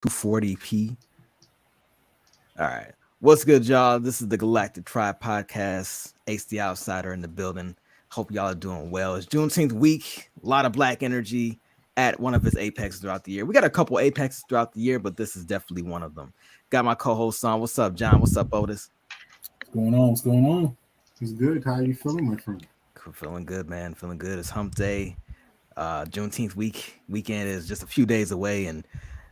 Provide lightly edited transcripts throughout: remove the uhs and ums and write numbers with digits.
240p. All right. What's good, y'all? This is the Galactic Tribe Podcast. Ace the Outsider in the building. Hope y'all are doing well. It's Juneteenth week. A lot of black energy at one of its apexes throughout the year. We got a couple apexes throughout the year, but this is definitely one of them. Got my co-host on. What's up, John? What's up, Otis? What's going on? What's going on? It's good. How are you feeling, my friend? Feeling good, man. Feeling good. It's hump day. Juneteenth weekend is just a few days away, and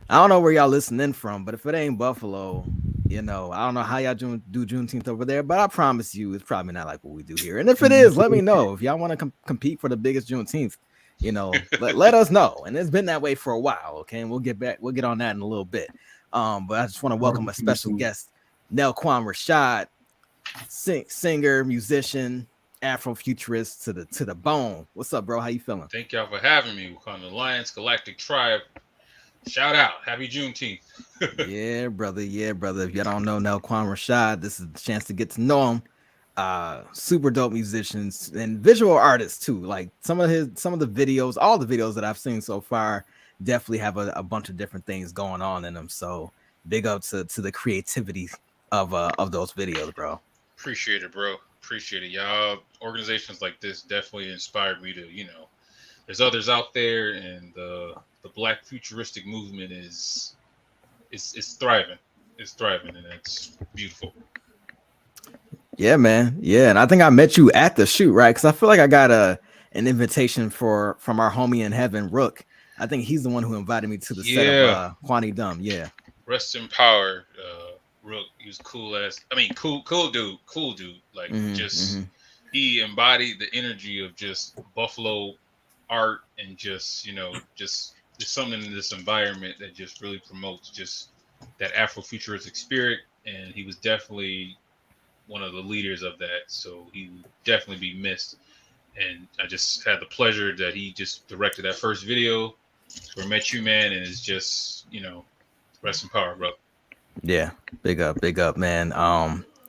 I don't know where y'all listening from, but if it ain't Buffalo, I don't know how y'all do Juneteenth over there, but I promise you, it's probably not like what we do here. And if it is, let me know. If y'all want to compete for the biggest Juneteenth, let us know. And it's been that way for a while, okay? And we'll get on that in a little bit. But I just want to welcome a special guest, Nelquan Rashad, singer, musician, Afrofuturist to the bone. What's up, bro? How you feeling? Thank y'all for having me. We're calling the Alliance Galactic Tribe. Shout out. Happy Juneteenth. Yeah, brother. Yeah, brother. If y'all don't know Nelquan Rashad, this is a chance to get to know him. Super dope musicians and visual artists too. Like some of the videos, all the videos that I've seen so far definitely have a bunch of different things going on in them. So big up to the creativity of those videos, bro. Appreciate it, bro. Appreciate it. Y'all organizations like this definitely inspired me to, there's others out there, and the Black futuristic movement is thriving. It's thriving, and it's beautiful. Yeah, man. Yeah, and I think I met you at the shoot, right? Because I feel like I got an invitation from our homie in heaven, Rook. I think he's the one who invited me to the set of Kwani Dumb. Yeah. Rest in power, Rook. He was cool cool dude. Like he embodied the energy of just Buffalo art, and just there's something in this environment that just really promotes just that Afrofuturistic spirit, and he was definitely one of the leaders of that. So he would definitely be missed. And I just had the pleasure that he just directed that first video where I met you, man, and it's just, rest in power, bro. Yeah, big up, man.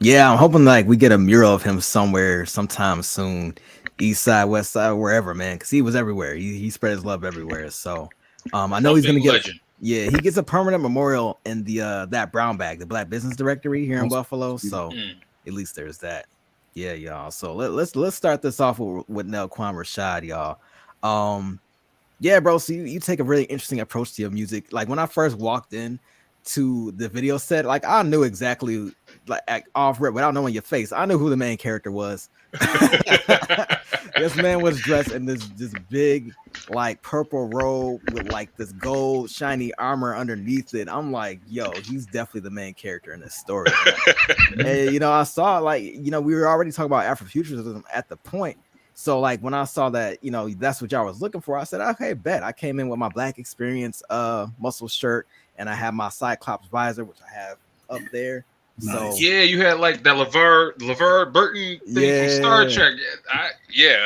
Yeah, I'm hoping like we get a mural of him somewhere sometime soon, east side, west side, wherever, man, because he was everywhere. He spread his love everywhere. So I know he's gonna get legend. Yeah, he gets a permanent memorial in the that brown bag, the Black Business Directory here in Buffalo. So at least there's that. Yeah, y'all. So let's start this off with Nelquan Rashad, y'all. Yeah, bro. So you take a really interesting approach to your music. Like when I first walked in to the video set, like I knew exactly, like off rip without knowing your face, I knew who the main character was. This man was dressed in this big like purple robe with like this gold shiny armor underneath it. I'm like, yo, he's definitely the main character in this story. And I saw like we were already talking about Afrofuturism at the point. So like when I saw that, that's what y'all was looking for, I said, okay, bet. I came in with my Black Experience muscle shirt, and I have my Cyclops visor, which I have up there. Nice. So yeah, you had like that LeVar Burton thing from Star Trek. I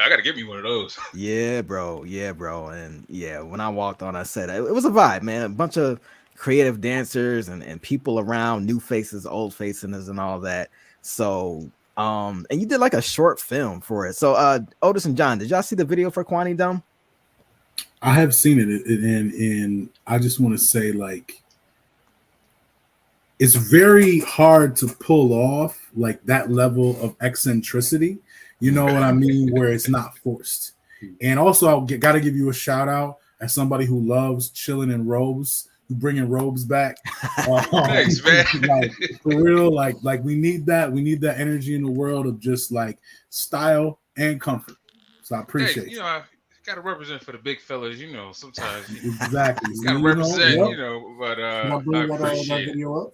gotta get me one of those. Yeah, bro. And yeah, when I walked on, I said it was a vibe, man. A bunch of creative dancers and people around, new faces, old faces, and all that. So and you did like a short film for it. So Otis and John, did y'all see the video for Kwani Dumb? I have seen it, and I just want to say, like, it's very hard to pull off like that level of eccentricity. You know what I mean? Where it's not forced. And also, got to give you a shout out as somebody who loves chilling in robes, who bringing robes back. Thanks, man. Like, for real, like we need that. We need that energy in the world of just like style and comfort. So I appreciate it. I gotta represent for the big fellas, sometimes Exactly. gotta represent, but Can I bring that video up?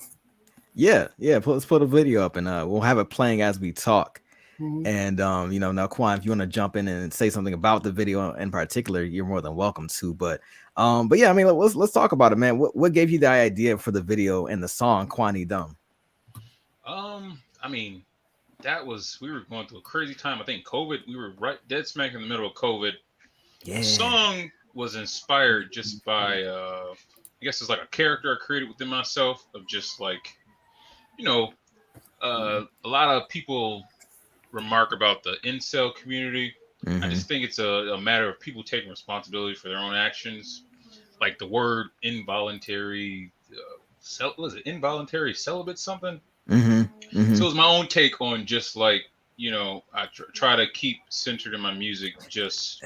Yeah. Let's put a video up, and we'll have it playing as we talk. Mm-hmm. And now Quan, if you want to jump in and say something about the video in particular, you're more than welcome to. But yeah, I mean, let's talk about it, man. What gave you the idea for the video and the song Kwani Dumb? I mean, we were going through a crazy time. I think COVID, we were right dead smack in the middle of COVID. Yeah. The song was inspired just by I guess it's like a character I created within myself of just like, a lot of people remark about the incel community. I just think it's a matter of people taking responsibility for their own actions. Like the word involuntary was it involuntary celibate something? Mm-hmm. So it was my own take on just like, I try to keep centered in my music, just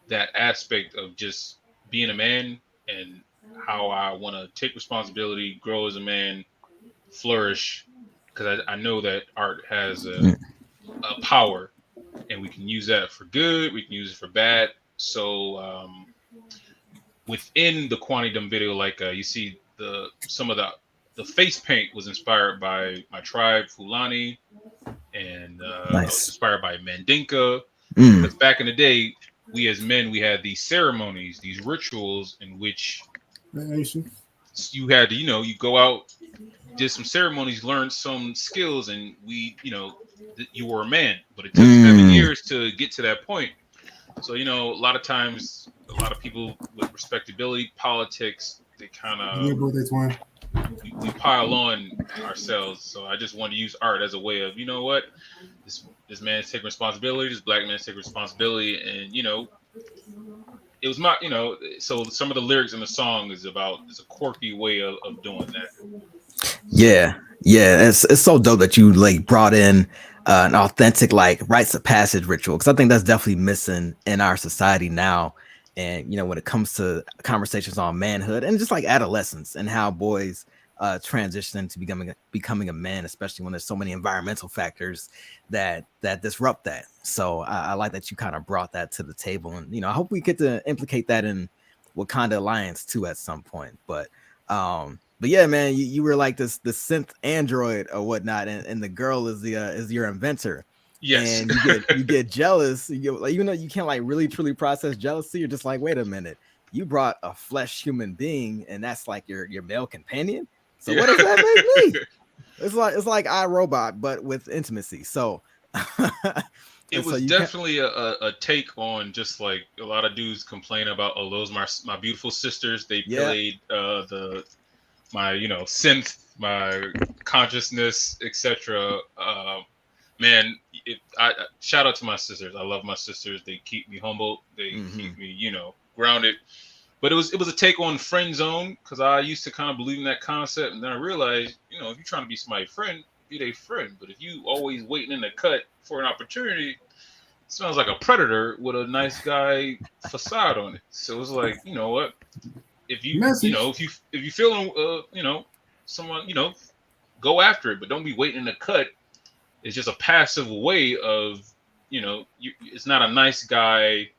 that aspect of just being a man and how I want to take responsibility, grow as a man, flourish, because I know that art has a power, and we can use that for good, we can use it for bad. So within the Quantity video, like you see some of the face paint was inspired by my tribe Fulani, and I was Nice. inspired by Mandinka, Mm. because back in the day, we as men, we had these ceremonies, these rituals in which you had to, you go out, did some ceremonies, learned some skills, and you were a man. But it took 7 years to get to that point. So, a lot of times, a lot of people with respectability, politics, they kind of we pile on ourselves. So I just want to use art as a way of, what, this man's taking responsibility, this black man's taking responsibility, and it was my, so some of the lyrics in the song is a quirky way of doing that. Yeah, yeah, it's so dope that you like brought in an authentic like rites of passage ritual, because I think that's definitely missing in our society now. And when it comes to conversations on manhood and just like adolescence and how boys transition into becoming a man, especially when there's so many environmental factors that disrupt that. So I like that you kind of brought that to the table, and I hope we get to implicate that in Wakanda Alliance too at some point. But yeah, man, you were like the synth android or whatnot, and the girl is your inventor. Yes. And you get jealous. You like, even though you can't like really truly process jealousy, you're just like, wait a minute, you brought a flesh human being, and that's like your male companion. So Yeah. what does that make me? It's like iRobot, but with intimacy. So it was definitely a take on just like a lot of dudes complain about, oh, those my beautiful sisters. They played my synth, my consciousness, etc. Man, I shout out to my sisters. I love my sisters. They keep me humble. They keep me grounded. But it was a take on friend zone, because I used to kind of believe in that concept, and then I realized, if you're trying to be somebody's friend, be their friend. But if you always waiting in the cut for an opportunity, it sounds like a predator with a nice guy facade on it. So it was like, you know what? If you if you feeling someone, go after it, but don't be waiting in the cut. It's just a passive way of it's not a nice guy,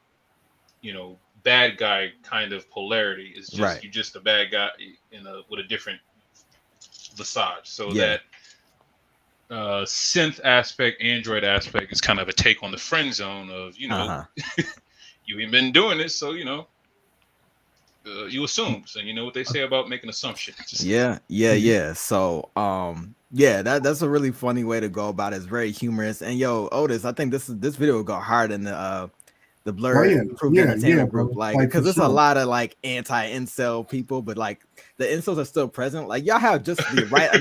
bad guy kind of polarity. It's just you're just a bad guy with a different visage. So that synth aspect, android aspect is kind of a take on the friend zone of you ain't been doing this, so you assume. So you know what they say about making assumptions. Yeah. So that's a really funny way to go about it. It's very humorous. And yo, Otis, I think this video will go hard in the Blur Improved Entertainment group, like because there's a lot of like anti-incel people, but like the incels are still present. Like y'all have just the right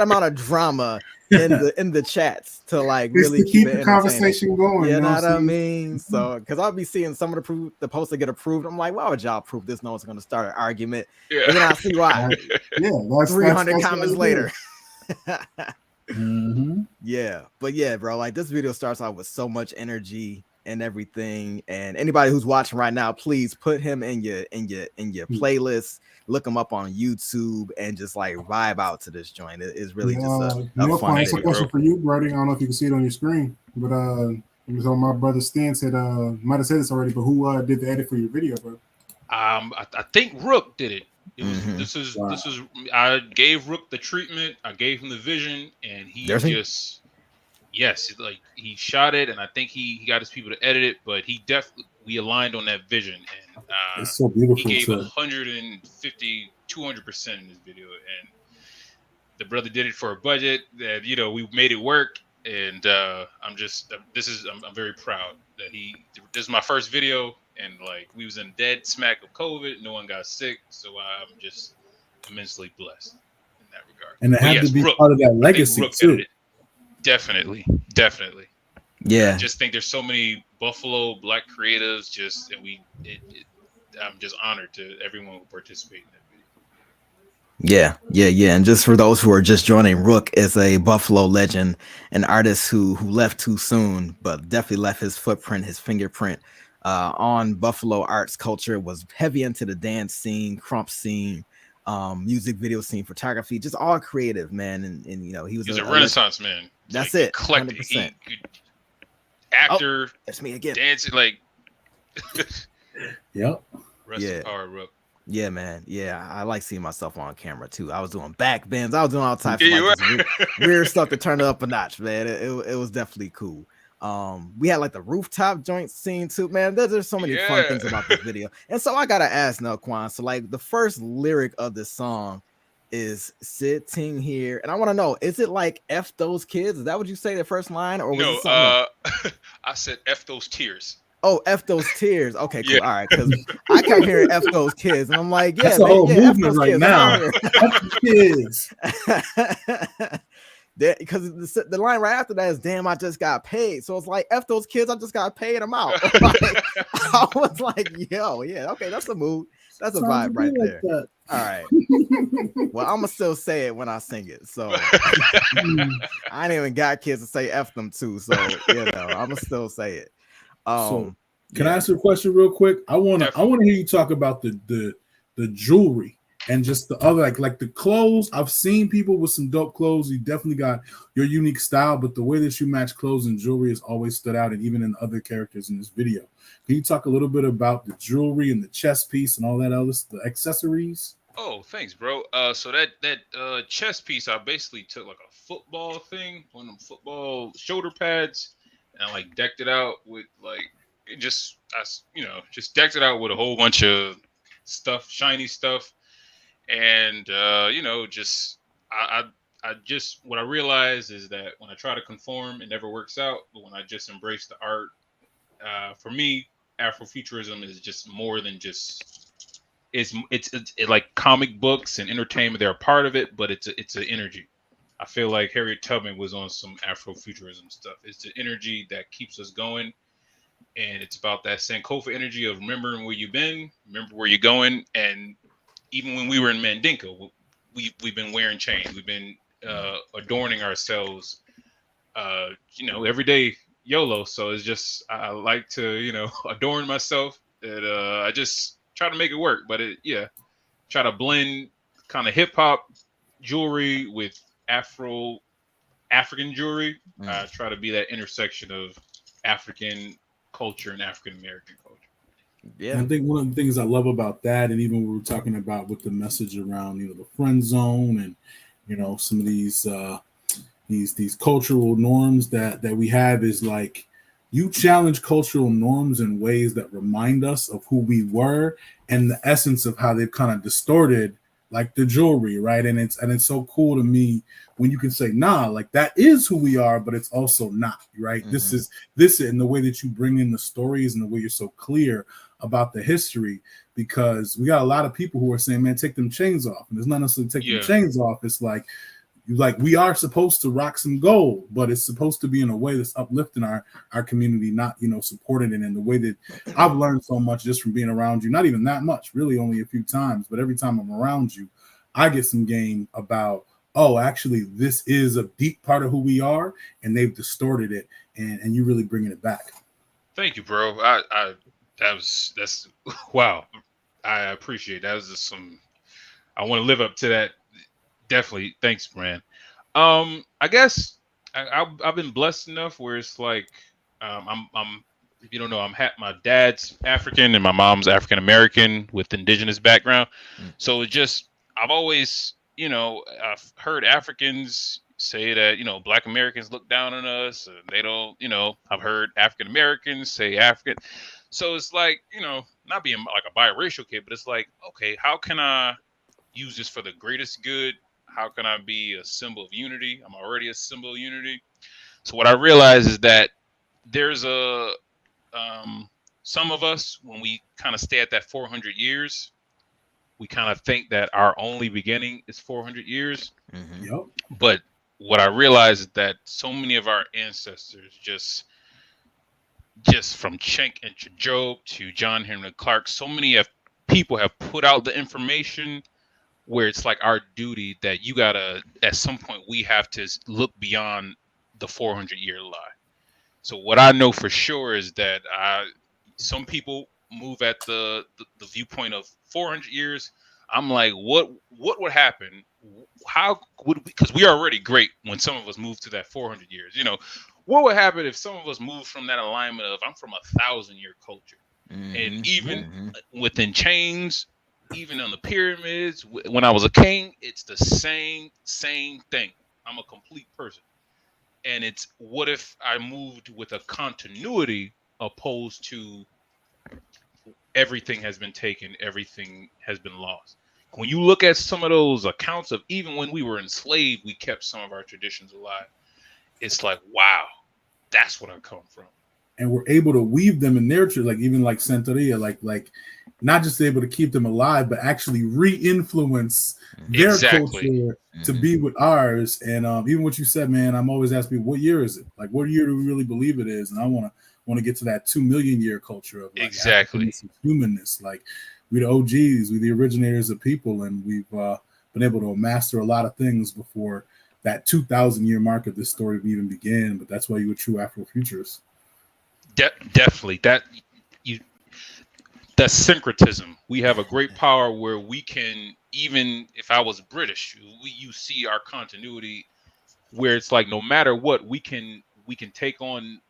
amount of drama in the chats to like really keep the conversation going. You know what I mean? So because I'll be seeing some of the posts that get approved. I'm like, why would y'all approve this? No one's gonna start an argument. Yeah. And then I see why. 300 comments later. Yeah, but yeah, bro, like this video starts off with so much energy and everything, and anybody who's watching right now, please put him in your playlist, look him up on YouTube, and just like vibe out to this joint. It is really just a fun video. A question for you, Brody. I don't know if you can see it on your screen, but so my brother Stan said might have said this already, but who did the edit for your video, bro? I think Rook did it. This is I gave Rook the treatment, I gave him the vision, and he like he shot it, and I think he got his people to edit it, but we aligned on that vision, and it's so beautiful. He gave 150, 200% in this video, and the brother did it for a budget that we made it work, and I'm very proud that this is my first video, and like we was in dead smack of COVID, no one got sick, so I'm just immensely blessed in that regard. And it had to be part of that legacy too. Definitely. Yeah. I just think there's so many Buffalo Black creatives, I'm just honored to everyone who participated in that video. Yeah. And just for those who are just joining, Rook is a Buffalo legend, an artist who left too soon, but definitely left his footprint, his fingerprint on Buffalo arts culture. Was heavy into the dance scene, crump scene, music video scene, photography, just all creative, man. And you know, he was He's a a legend. Renaissance man. It's That's like it, hundred eclectic. percent. Oh, Actor, that's me again. dancing, like Yep. rest in Yeah. power, Rook. Yeah, man. Yeah, I like seeing myself on camera too. I was doing back bends. I was doing all types Yeah, of like you this were. weird stuff to turn it up a notch, man. It was definitely cool. We had like the rooftop joint scene too, man. There's so many fun Yeah. things about this video. And so I gotta ask now, Quan. So like the first lyric of this song is sitting here, and I want to know, is it like F those kids? Is that what you say the first line, or was it No, something else? I said F those tears. Oh, F those tears. Okay, Yeah. cool. All right, because I kept hearing F those kids, and I'm like, yeah, That's a man, whole yeah, F movement those right kids. I'm now. out here. F the kids. Because the line right after that is "Damn, I just got paid." So it's like "F those kids, I just got paid. I'm out." Like, I was like, "Yo, yeah, okay, that's a mood, that's a Trying to vibe be right like there." that. All right. Well, I'm gonna still say it when I sing it. So I ain't even got kids to say "F them" too. So you know, I'm gonna still say it. So can Yeah. I ask you a question real quick? I wanna Definitely. hear you talk about the jewelry and just the other like the clothes. I've seen people with some dope clothes. You definitely got your unique style, but the way that you match clothes and jewelry has always stood out, and even in other characters in this video. Can you talk a little bit about the jewelry and the chest piece and all that else, the accessories? Oh, thanks, bro. So that chest piece, I basically took like a football thing, one of them football shoulder pads, and I like decked it out with like it just just decked it out with a whole bunch of stuff, shiny stuff, and just I just what I realized is that when I try to conform, it never works out. But when I just embrace the art, for me, Afrofuturism is just more than just it's like comic books and entertainment. They're a part of it, but it's an energy. I feel like Harriet Tubman was on some Afrofuturism stuff. It's the energy that keeps us going, and it's about that Sankofa energy of remembering where you've been, remember where you're going, and even when we were in Mandinka, we've been wearing chains, we've been adorning ourselves, every day YOLO. So it's just I like to adorn myself. And I just try to make it work, but try to blend kind of hip hop jewelry with African jewelry. I try to be that intersection of African culture and African American culture. And Yeah. I think one of the things I love about that, and even we were talking about with the message around, the friend zone and some of these cultural norms that we have is like you challenge cultural norms in ways that remind us of who we were and the essence of how they've kind of distorted like the jewelry, right? And it's so cool to me when you can say, nah, like that is who we are, but it's also not, right? Mm-hmm. This and the way that you bring in the stories and the way you're so clear about the history, because we got a lot of people who are saying, man, take them chains off. And it's not necessarily take them chains off. It's like we are supposed to rock some gold, but it's supposed to be in a way that's uplifting our community, not supporting it in the way that I've learned so much just from being around you. Not even that much, really, only a few times, but every time I'm around you, I get some game about, oh, actually, this is a deep part of who we are, and they've distorted it, and you really bringing it back. Thank you, bro. That's wow. I appreciate that. Was just some. I want to live up to that. Definitely. Thanks, man. I guess I've been blessed enough where it's like, I'm if you don't know, my dad's African and my mom's African American with indigenous background. So it just, I've always, I've heard Africans say that, Black Americans look down on us and they don't, I've heard African Americans say African. So it's like, not being like a biracial kid, but it's like, okay, how can I use this for the greatest good? How can I be a symbol of unity? I'm already a symbol of unity. So what I realize is that there's some of us, when we kind of stay at that 400 years, we kind of think that our only beginning is 400 years. Mm-hmm. Yep. But what I realize is that so many of our ancestors just from Chenk and Job to John Henry Clark, so many people have put out the information where it's like our duty that you gotta, at some point, we have to look beyond the 400-year lie. So what I know for sure is that some people move at the viewpoint of 400 years. I'm like, what would happen? How would we? Because we are already great when some of us move to that 400 years. What would happen if some of us moved from that alignment of I'm from 1,000-year culture, and even within chains, even on the pyramids, when I was a king, it's the same thing. I'm a complete person. And it's, what if I moved with a continuity opposed to everything has been taken, everything has been lost. When you look at some of those accounts of even when we were enslaved, we kept some of our traditions alive. It's like, wow, that's what I come from. And we're able to weave them in their like even like Santeria, like not just able to keep them alive, but actually re-influence their culture to be with ours. And even what you said, man, I'm always asking, what year is it? Like, what year do we really believe it is? And I want to get to that 2 million year culture of like humanness. Like, we the OGs, we the originators of people, and we've been able to master a lot of things before that 2,000 year mark of this story even began. But that's why you were true Afrofuturist. Definitely that's syncretism. We have a great power where we can, even if I was British, you see our continuity where it's like no matter what, we can take on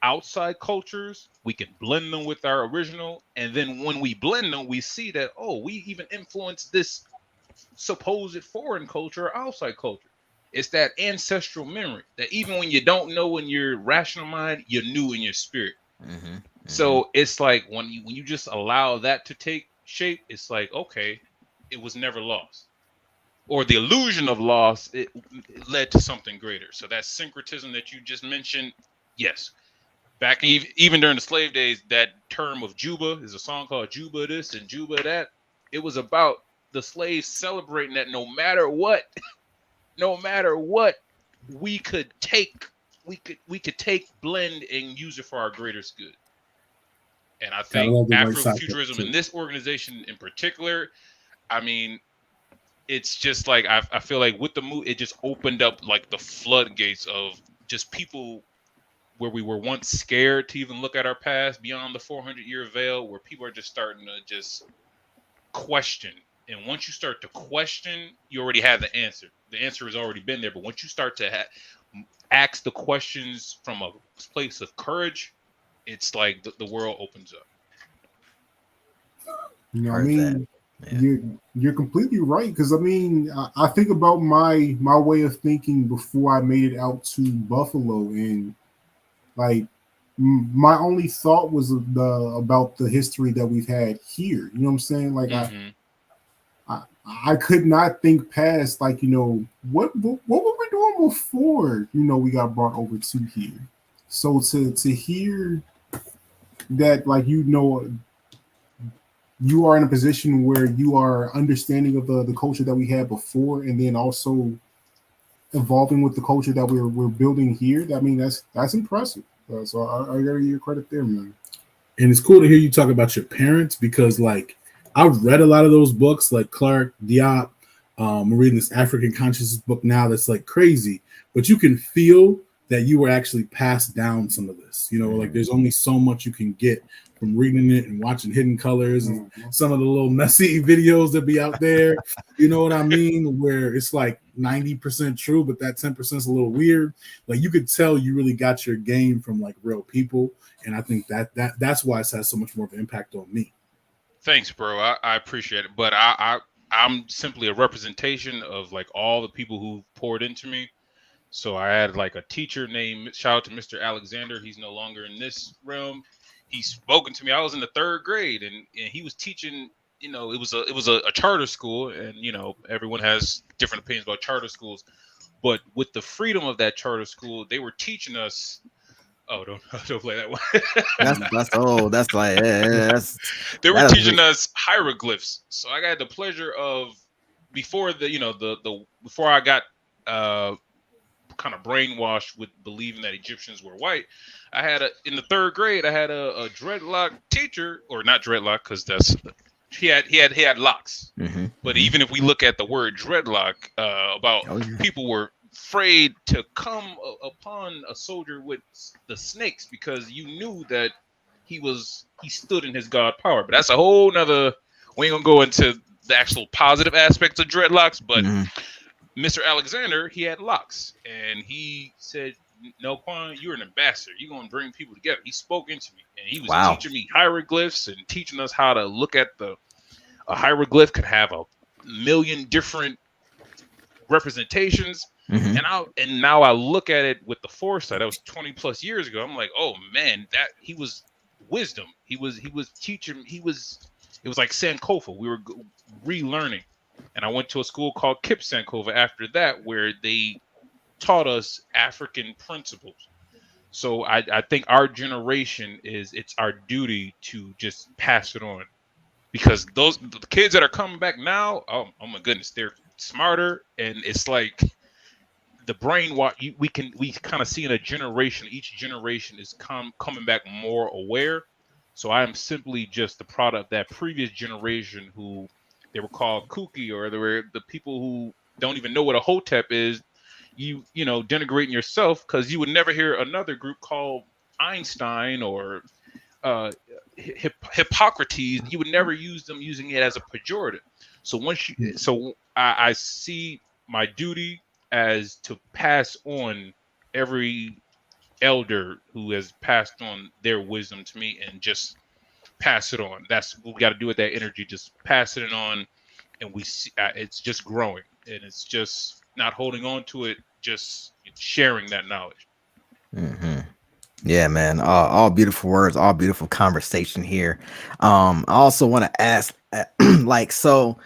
outside cultures, we can blend them with our original, and then when we blend them, we see that, oh, we even influence this supposed foreign culture or outside culture. It's that ancestral memory that even when you don't know in your rational mind, you knew in your spirit. So it's like when you just allow that to take shape, it's like, okay, it was never lost. Or the illusion of loss, it led to something greater. So that syncretism that you just mentioned, yes. Back even during the slave days, that term of Juba, is a song called Juba this and Juba that. It was about the slaves celebrating that no matter what, we could take, blend and use it for our greatest good. And I think Afrofuturism in this organization in particular, I mean, it's just like I feel like with the move, it just opened up like the floodgates of just people where we were once scared to even look at our past beyond the 400-year veil, where people are just starting to just question. And once you start to question, you already have the answer. The answer has already been there. But once you start to ask the questions from a place of courage, it's like the world opens up. I mean, you're completely right, because I mean, I think about my way of thinking before I made it out to Buffalo, and like my only thought was about the history that we've had here. You know what I'm saying? Like I could not think past, like, what were we doing before we got brought over to here. So to hear that, like, you are in a position where you are understanding of the culture that we had before, and then also evolving with the culture that we're building here. I mean, that's impressive. So I gotta give you credit there, man. And it's cool to hear you talk about your parents, because like I've read a lot of those books, like Clark Diop. I'm reading this African consciousness book now that's like crazy, but you can feel that you were actually passed down some of this. Like there's only so much you can get from reading it and watching Hidden Colors and some of the little messy videos that be out there. You know what I mean? Where it's like 90% true, but that 10% is a little weird. Like you could tell you really got your game from like real people. And I think that's why it has so much more of an impact on me. Thanks, bro. I appreciate it. But I'm simply a representation of like all the people who poured into me. So I had like a teacher named, shout out to Mr. Alexander. He's no longer in this realm. He's spoken to me. I was in the 3rd grade, and he was teaching. It was a charter school, and everyone has different opinions about charter schools. But with the freedom of that charter school, they were teaching us. Oh, don't play that one. That's like they were teaching us hieroglyphs. So I got the pleasure of before before I got kind of brainwashed with believing that Egyptians were white. In the 3rd grade, I had a dreadlock teacher, or not dreadlock, because that's He had locks. But Mm-hmm. even if we look at the word dreadlock, about Oh yeah. people were afraid to come upon a soldier with the snakes because you knew that he stood in his god power. But that's a whole nother. We ain't gonna go into the actual positive aspects of dreadlocks, but Mm-hmm. Mr. Alexander, he had locks, and he said, "No, Quan, you're an ambassador. You're gonna bring people together." He spoke into me, and he was Wow. teaching me hieroglyphs and teaching us how to look at a hieroglyph could have a million different representations. Mm-hmm. And now I look at it with the foresight. That was 20 plus years ago. I'm like, oh man, that he was wisdom. He was teaching. It was like Sankofa. We were relearning, and I went to a school called Kip Sankofa after that, where they taught us African principles. So I think our generation it's our duty to just pass it on, because the kids that are coming back now, oh my goodness, they're smarter, and it's like the brain we kind of see in a generation. Each generation is coming back more aware. So I am simply just the product of that previous generation, who they were called kooky, or they were the people who don't even know what a hotep is. You know, denigrating yourself because you would never hear another group called Einstein or Hippocrates. You would never use them using it as a pejorative. So I see my duty as to pass on every elder who has passed on their wisdom to me, and just pass it on. That's what we got to do with that energy. Just passing it on, and we see it's just growing, and it's just not holding on to it, just sharing that knowledge. Mm-hmm. Yeah, man. All beautiful words, all beautiful conversation here. I also want to ask, like, so,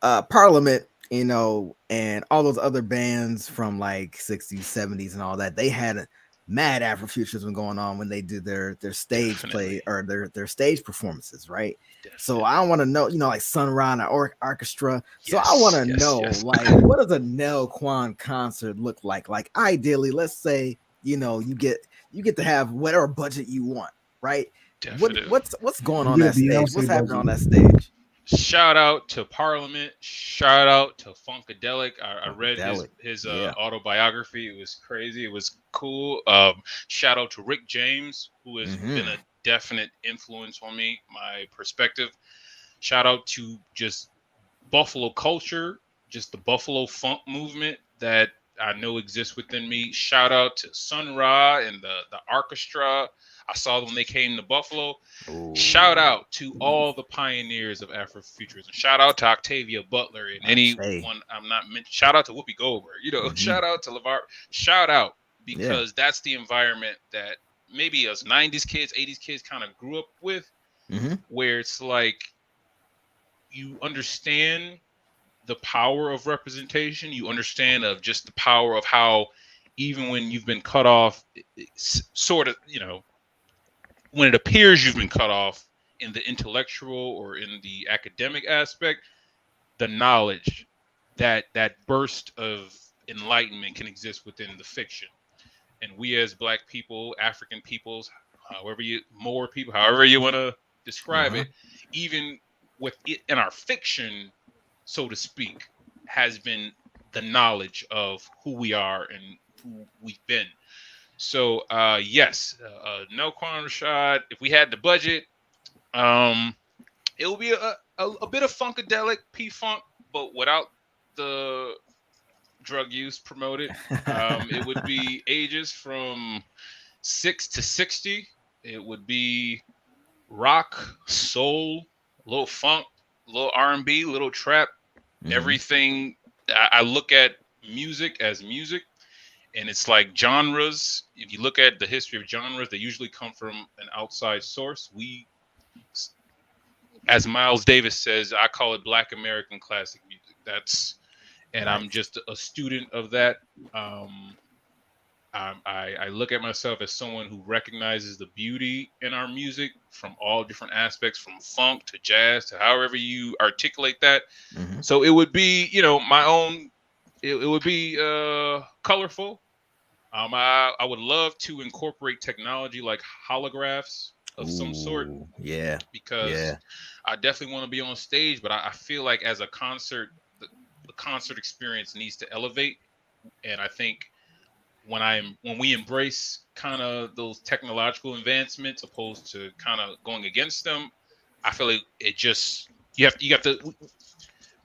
Parliament, and all those other bands from like 60s, 70s, and all that, they had a mad Afrofuturism going on when they did their stage play Definitely. or their stage performances, right? So Definitely. I want to know, like Sun Ra and Orchestra. So I want Yes, to yes, know, yes. like, what does a Nell Quan concert look like? Like, ideally, let's say, you get to have whatever budget you want, right? Definitely. What's going You on get a that stage? What's Beyonce happening on budget. that stage? Shout out to Parliament. Shout out to Funkadelic. I read his Funkadelic. his Yeah. autobiography. It was crazy. It was cool. Shout out to Rick James, who has been Mm-hmm. a definite influence on me, my perspective. Shout out to just Buffalo culture, just the Buffalo funk movement that I know exists within me. Shout out to Sun Ra and the orchestra. I saw them when they came to Buffalo. Shout Oh, out to all the pioneers of Afrofuturism. Shout out to Octavia Butler and Ashe. anyone I'm not mentioning. Shout out to Whoopi Goldberg. Mm-hmm. Shout out to LeVar. Shout out, Yeah. because that's the environment that maybe us 90s kids, 80s kids kind of grew up with, Mm-hmm. where it's like you understand the power of representation. You understand of just the power of how even when you've been cut off, sort of, when it appears you've been cut off in the intellectual or in the academic aspect, the knowledge, that burst of enlightenment can exist within the fiction. And we as Black people, African peoples, more people, however you want to describe Uh-huh. it, even with it in our fiction, so to speak, has been the knowledge of who we are and who we've been. So yes, no Quan Rashad. If we had the budget, um, it will be a bit of funkadelic P funk, but without the drug use promoted. It would be ages from 6 to 60. It would be rock, soul, a little funk, a little R&B, a little trap. Mm-hmm. Everything. I look at music as music, and it's like genres. If you look at the history of genres, they usually come from an outside source. As Miles Davis says, I call it Black American classic music. And I'm Nice. just a student of that. Um, I look at myself as someone who recognizes the beauty in our music from all different aspects, from funk to jazz to however you articulate that. Mm-hmm. So it would be, my own. It would be colorful. I would love to incorporate technology like holographs. of some sort. Yeah. Because I definitely want to be on stage, but I feel like as a concert, the concert experience needs to elevate. And I think when we embrace kind of those technological advancements opposed to kind of going against them, I feel like it just you have to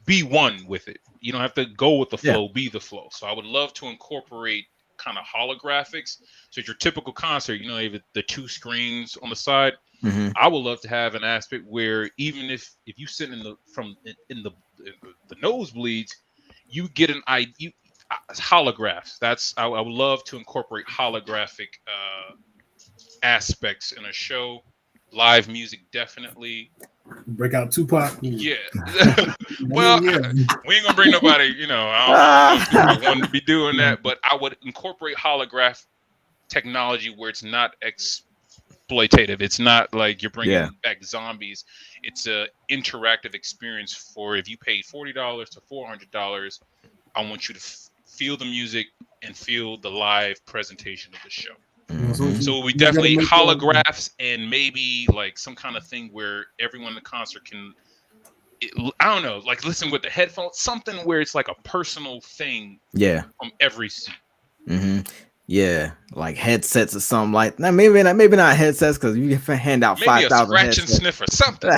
be one with it. You don't have to go with the flow, be the flow. So I would love to incorporate kind of holographics. So it's your typical concert, you know, the two screens on the side. I would love to have an aspect where even if you sit in the nosebleeds, you get an idea. Holographs. I would love to incorporate holographic aspects in a show. Live music, definitely. Break out Tupac. Yeah. Well, we ain't gonna bring nobody. You know, I don't know if I want to be doing that, but I would incorporate holograph technology where it's not exploitative. It's not like you're bringing back zombies. It's a interactive experience for if you paid $40 to $400. I want you to feel the music and feel the live presentation of the show. So we definitely holographs and maybe like some kind of thing where everyone in the concert can, I don't know, like listen with the headphones, something where it's like a personal thing. Yeah. From every seat. Yeah, like headsets or something like that. Maybe not headsets because you can hand out 5,000 scratch headsets. and sniff or something.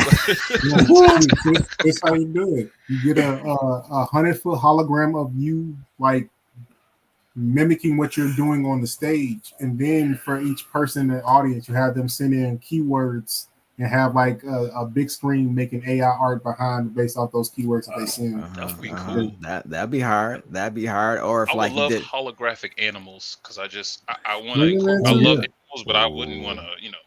That's how you do it. You get a 100-foot hologram of you, like mimicking what you're doing on the stage, and then for each person in the audience, you have them send in keywords and have like a big screen making AI art behind based off those keywords that they send. That'd be cool. That'd be hard. Or if I would like love holographic animals because I want to. I love animals, but I wouldn't want to. You know.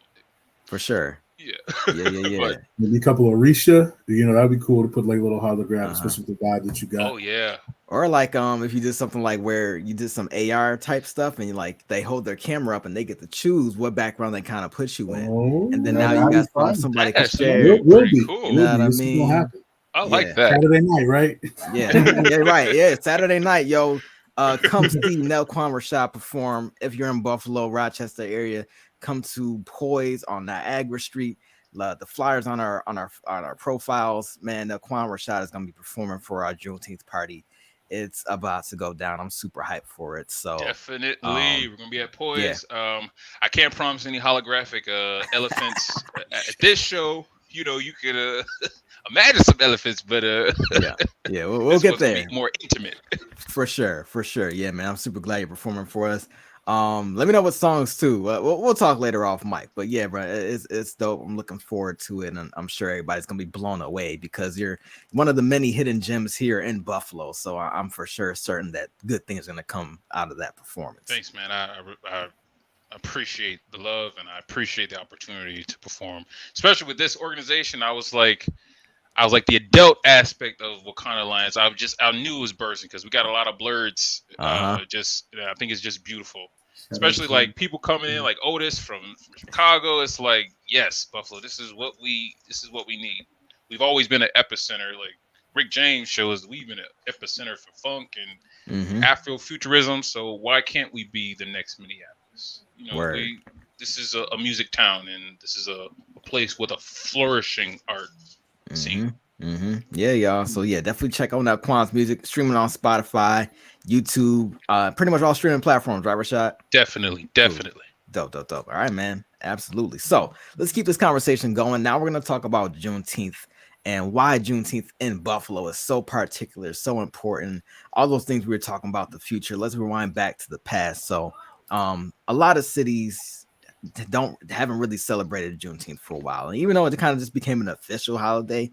For sure. Yeah. Yeah. Maybe a couple of Risha. You know, that'd be cool to put like little holograms, especially with the vibe that you got. Oh yeah. Or like if you did something like where you did some AR type stuff and you like they hold their camera up and they get to choose what background they kind of put you in, and then now you got somebody can share. Will be cool. You know what I mean? I like that. Saturday night, right? Yeah, right. Yeah, Saturday night, yo. Come see Nelquan Rashad perform if you're in Buffalo, Rochester area. Come to Poise on Niagara Street. The flyers on our profiles, man. Nelquan Rashad is gonna be performing for our Juneteenth party. It's about to go down. I'm super hyped for it. So definitely, we're gonna be at Poise. Yeah. I can't promise any holographic elephants at this show. You know, you could imagine some elephants, but yeah, we'll get there. More intimate. For sure. Yeah, man. I'm super glad you're performing for us. Let me know what songs too. We'll talk later off mic, but yeah, bro, it's dope. I'm looking forward to it, and I'm sure everybody's gonna be blown away because you're one of the many hidden gems here in Buffalo. So I'm for sure certain that good things are gonna come out of that performance. Thanks, man. I appreciate the love and I appreciate the opportunity to perform, especially with this organization. I was like the adult aspect of Wakanda Alliance. I knew it was bursting because we got a lot of blurs. I think it's just beautiful. Especially like people coming in like Otis from Chicago. It's like, yes, Buffalo, this is what we need. We've always been an epicenter. Like Rick James shows we've been an epicenter for funk and Afrofuturism. So why can't we be the next Minneapolis? You know, this is a music town and this is a place with a flourishing art scene. Yeah, y'all. So yeah, definitely check out Nelquan's music, streaming on Spotify, YouTube, pretty much all streaming platforms, right, Rashad? Definitely. Dope. All right, man. Absolutely. So let's keep this conversation going. Now we're gonna talk about Juneteenth and why Juneteenth in Buffalo is so particular, so important. All those things we were talking about the future. Let's rewind back to the past. So a lot of cities haven't really celebrated Juneteenth for a while, and even though it kind of just became an official holiday.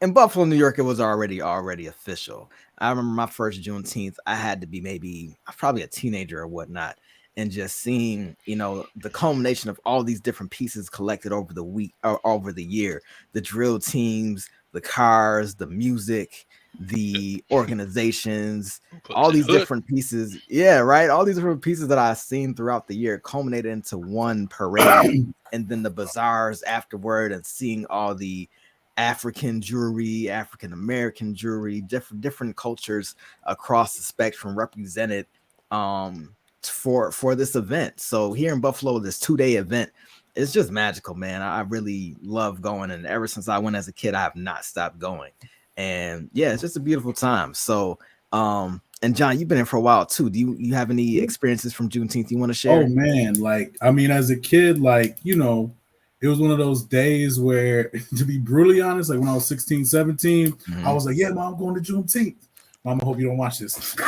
In Buffalo, New York, it was already official. I remember my first Juneteenth. I had to be probably a teenager or whatnot, and just seeing, the culmination of all these different pieces collected over the week or over the year. The drill teams, the cars, the music, the organizations, all these different pieces. Yeah, right. All these different pieces that I've seen throughout the year culminated into one parade, and then the bazaars afterward, and seeing all the African jewelry, African American jewelry, different cultures across the spectrum represented for this event. So here in Buffalo, this 2-day event it's just magical, man. I really love going, and ever since I went as a kid, I have not stopped going. And yeah, it's just a beautiful time. So, and John, you've been in for a while too. Do you have any experiences from Juneteenth you want to share? Oh man, like I mean, as a kid, like it was one of those days where, to be brutally honest, like when I was 16, 17, I was like, yeah, mom, I'm going to Juneteenth. Mom, I hope you don't watch this. You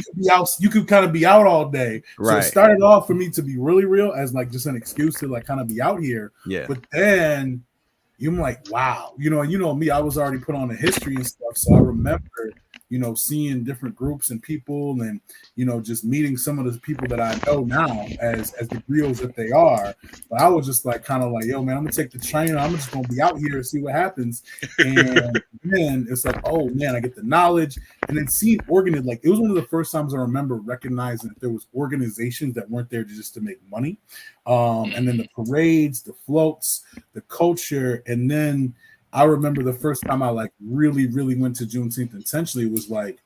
could be out, you could kind of be out all day. So it started off for me to be really real as like just an excuse to like kind of be out here. Yeah. But then you're like, wow, and me, I was already put on the history and stuff. So I remember, seeing different groups and people and, just meeting some of the people that I know now as the griots that they are. But I was just like, kind of like, yo, man, I'm going to take the train. I'm just going to be out here and see what happens. And then it's like, oh, man, I get the knowledge. And then seeing organized, like, it was one of the first times I remember recognizing that there was organizations that weren't there just to make money. And then the parades, the floats, the culture, and then I remember the first time I like really, really went to Juneteenth intentionally was like,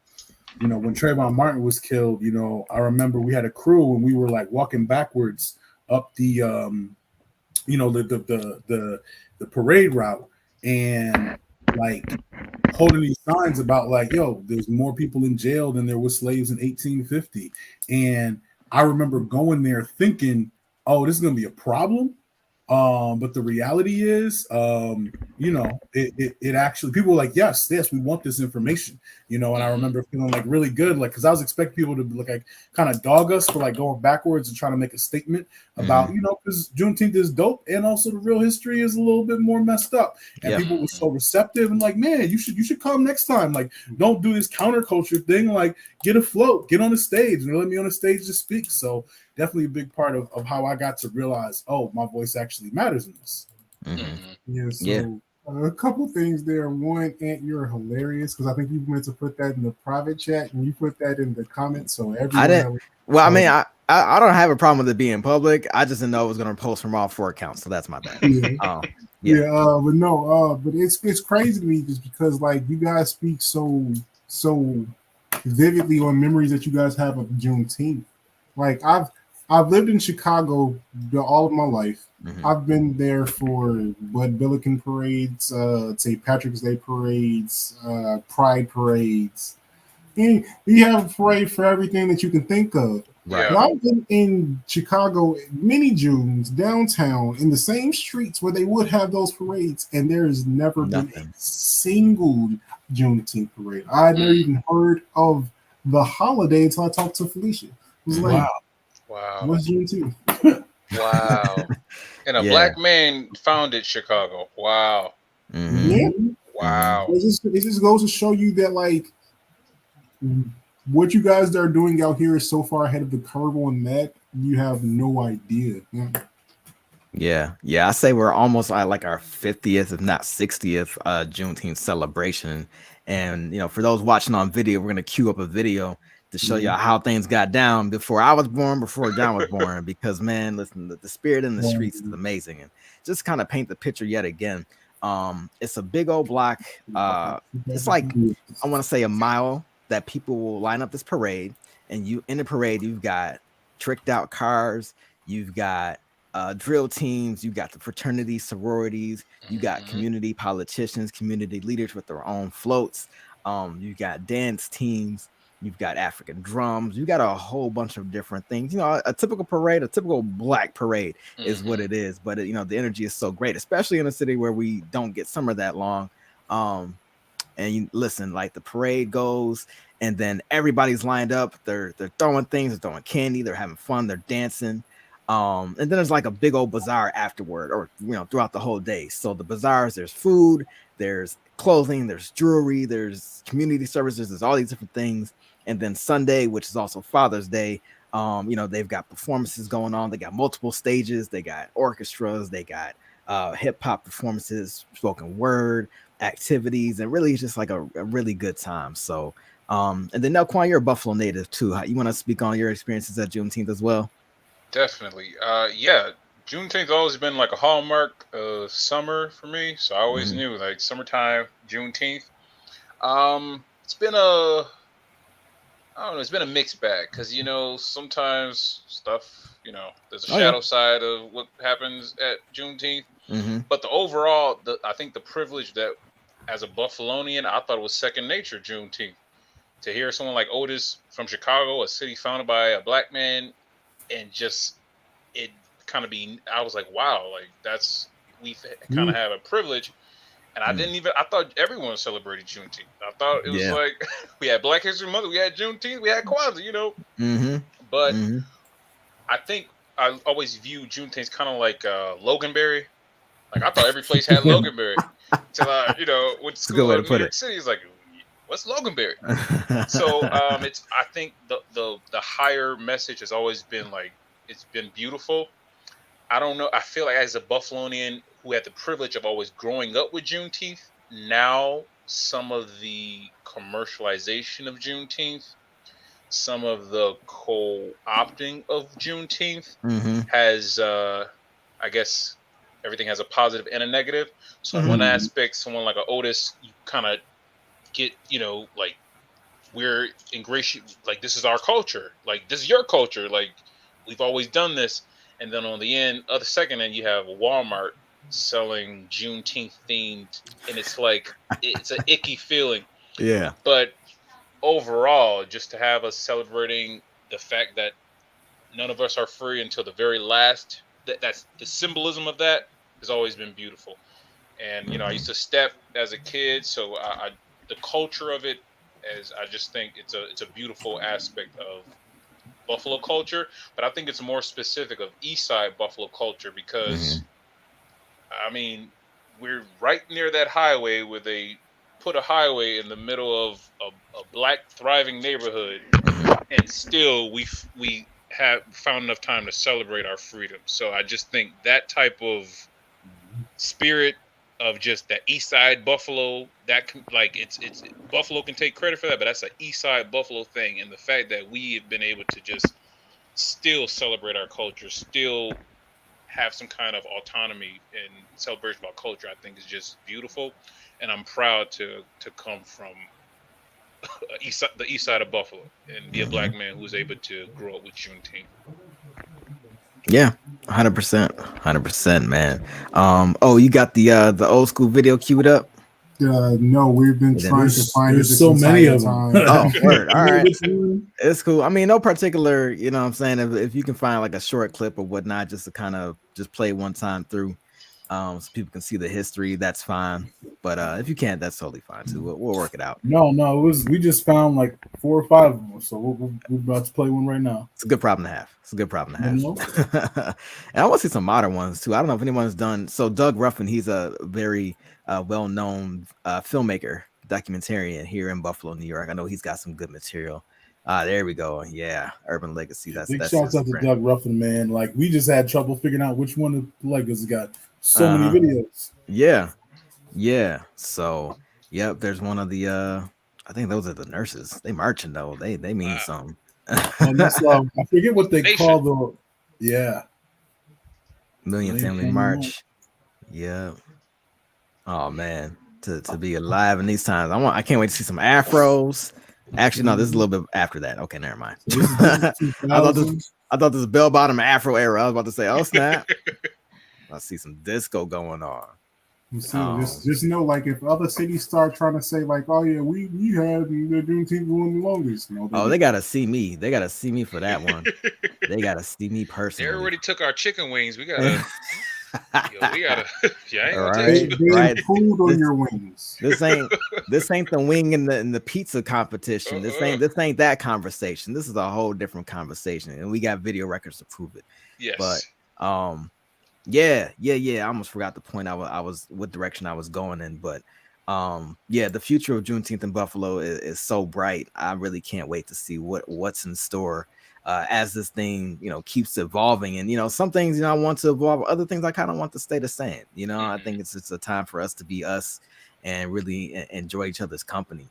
when Trayvon Martin was killed, I remember we had a crew and we were like walking backwards up the the parade route and like holding these signs about like, yo, there's more people in jail than there was slaves in 1850. And I remember going there thinking, oh, this is gonna be a problem. But the reality is, it actually, people were like, yes, we want this information, and I remember feeling like really good, like, because I was expecting people to look like kind of dog us for like going backwards and trying to make a statement about, because Juneteenth is dope and also the real history is a little bit more messed up. And people were so receptive and like, man, you should come next time. Like, don't do this counterculture thing. Like, get a float, get on the stage and let me on the stage to speak. So definitely a big part of how I got to realize, oh, my voice actually matters in this. Yeah, so a couple things there. One, Ant, you're hilarious because I think you meant to put that in the private chat and you put that in the comments. So everyone I didn't. Well, I mean, I don't have a problem with it being public. I just didn't know it was going to post from all 4 accounts, so that's my bad. But it's crazy to me just because like you guys speak so vividly on memories that you guys have of Juneteenth. Like I've lived in Chicago all of my life. I've been there for Billiken parades, St. Patrick's Day parades, Pride parades. And you have a parade for everything that you can think of. Right. And I've been in Chicago many Junes downtown in the same streets where they would have those parades, and there has never been a single Juneteenth parade. I had never even heard of the holiday until I talked to Felicia. It was like, wow, what's Juneteenth? Wow. And a black man founded Chicago. Wow. Yeah. Wow. It just goes to show you that like what you guys are doing out here is so far ahead of the curve on that you have no idea. Yeah. I say we're almost at like our 50th, if not 60th, Juneteenth celebration. And for those watching on video, we're gonna queue up a video to show you how things got down before I was born, before John was born. Because man, listen, the spirit in the streets is amazing, and just kind of paint the picture yet again. It's a big old block. It's like I want to say a mile that people will line up this parade, and in the parade you've got tricked out cars, you've got drill teams, you've got the fraternity sororities, you got community politicians, community leaders with their own floats, you've got dance teams, you've got African drums, you got a whole bunch of different things. A typical parade, a typical black parade is what it is. But the energy is so great, especially in a city where we don't get summer that long. And you listen, like the parade goes, and then everybody's lined up. They're throwing things, they're throwing candy, they're having fun, they're dancing. And then there's like a big old bazaar afterward, or throughout the whole day. So the bazaars, there's food, there's clothing, there's jewelry, there's community services, there's all these different things. And then Sunday, which is also Father's Day, they've got performances going on. They got multiple stages, they got orchestras, they got hip hop performances, spoken word activities, and really it's just like a really good time. So and then Nelquan, you're a Buffalo native too. You want to speak on your experiences at Juneteenth as well? Definitely. Juneteenth always been like a hallmark of summer for me. So I always knew like summertime, Juneteenth. It's been I don't know. It's been a mixed bag because sometimes stuff. There's a Oh yeah. shadow side of what happens at Juneteenth, Mm-hmm. but the overall, I think the privilege that as a Buffalonian, I thought it was second nature. Juneteenth, to hear someone like Otis from Chicago, a city founded by a black man, and just it kind of be. I was like, wow, like we kind of Mm. have a privilege. And I thought everyone celebrated Juneteenth. I thought it was Yeah. like we had Black History Month, we had Juneteenth, we had Kwanzaa. Mm-hmm. But Mm-hmm. I think I always view Juneteenth kind of like Loganberry. Like I thought every place had Loganberry. Till I, went to It's a good school way in to New put York City. It's like, what's Loganberry? So I think the higher message has always been like it's been beautiful. I don't know. I feel like as a Buffalonian who had the privilege of always growing up with Juneteenth, now some of the commercialization of Juneteenth, some of the co-opting of Juneteenth Mm-hmm. has, I guess, everything has a positive and a negative. So in one Mm-hmm. aspect, someone like a Otis, you kind of get, like we're ingratiate, like this is our culture, like this is your culture, like we've always done this. And then on the other second end, you have Walmart selling Juneteenth themed, and it's like it's an icky feeling. Yeah. But overall, just to have us celebrating the fact that none of us are free until the very last, that's the symbolism of that has always been beautiful. And I used to step as a kid, so the culture of it, as I just think it's a beautiful aspect of Buffalo culture. But I think it's more specific of East Side Buffalo culture Mm-hmm. because I mean we're right near that highway where they put a highway in the middle of a black thriving neighborhood, and still we have found enough time to celebrate our freedom. So I just think that type of spirit of just that East Side Buffalo, like it's Buffalo can take credit for that, but that's an East Side Buffalo thing, and the fact that we have been able to just still celebrate our culture, still have some kind of autonomy and celebration of our culture, I think is just beautiful, and I'm proud to come from the East Side of Buffalo and be a Mm-hmm. black man who was able to grow up with Juneteenth. Yeah. 100%. 100%, man. Oh, you got the old school video queued up? No, we've been You didn't? trying to find it There's this so many entire of them. time. Oh, word. All You know right. which one? It's cool. I mean, no particular, what I'm saying, if you can find like a short clip or whatnot, just to kind of just play one time through, so people can see the history, that's fine. But if you can't, that's totally fine too. We'll work it out. No, it was we just found like 4 or 5 of them, so we're about to play one right now. It's a good problem to have. It's a good problem to You know? have. And I want to see some modern ones too. I don't know if anyone's done. So Doug Ruffin, he's a very well-known filmmaker, documentarian here in Buffalo, New York. I know he's got some good material. There we go. Yeah, Urban Legacy. That's Big that's shouts his out to brand. Doug Ruffin, man. Like we just had trouble figuring out which one to play because it got so many Uh-huh. videos. Yeah, yeah. So, yep. There's one of the. I think those are the nurses. They marching though. They mean Wow. something. And that's I forget what they Nation. call the Million Million Family Family March. Yeah. Oh man, to be alive in these times. I can't wait to see some afros. Actually, no, this is a little bit after that. Okay, never mind. So this is I thought 2000. this bell bottom afro era. I was about to say, oh snap. I see some disco going on. You see, just know, like, if other cities start trying to say, like, oh yeah, we had the Juneteenth going the longest. No, They gotta see me. They gotta see me for that one. They gotta see me They personally. already took our chicken wings. We gotta, we gotta. Yeah, I ain't gonna Right. take They Right. improved on This- your wings. This ain't the wing in the pizza competition. This ain't that conversation. This is a whole different conversation, and we got video records to prove it. Yes. But yeah. I almost forgot the point I was what direction I was going in. But yeah, the future of Juneteenth in Buffalo is so bright. I really can't wait to see what's in store as this thing keeps evolving. And some things I want to evolve, other things I kind of want to stay the same. I think it's a time for us to be us and really enjoy each other's company.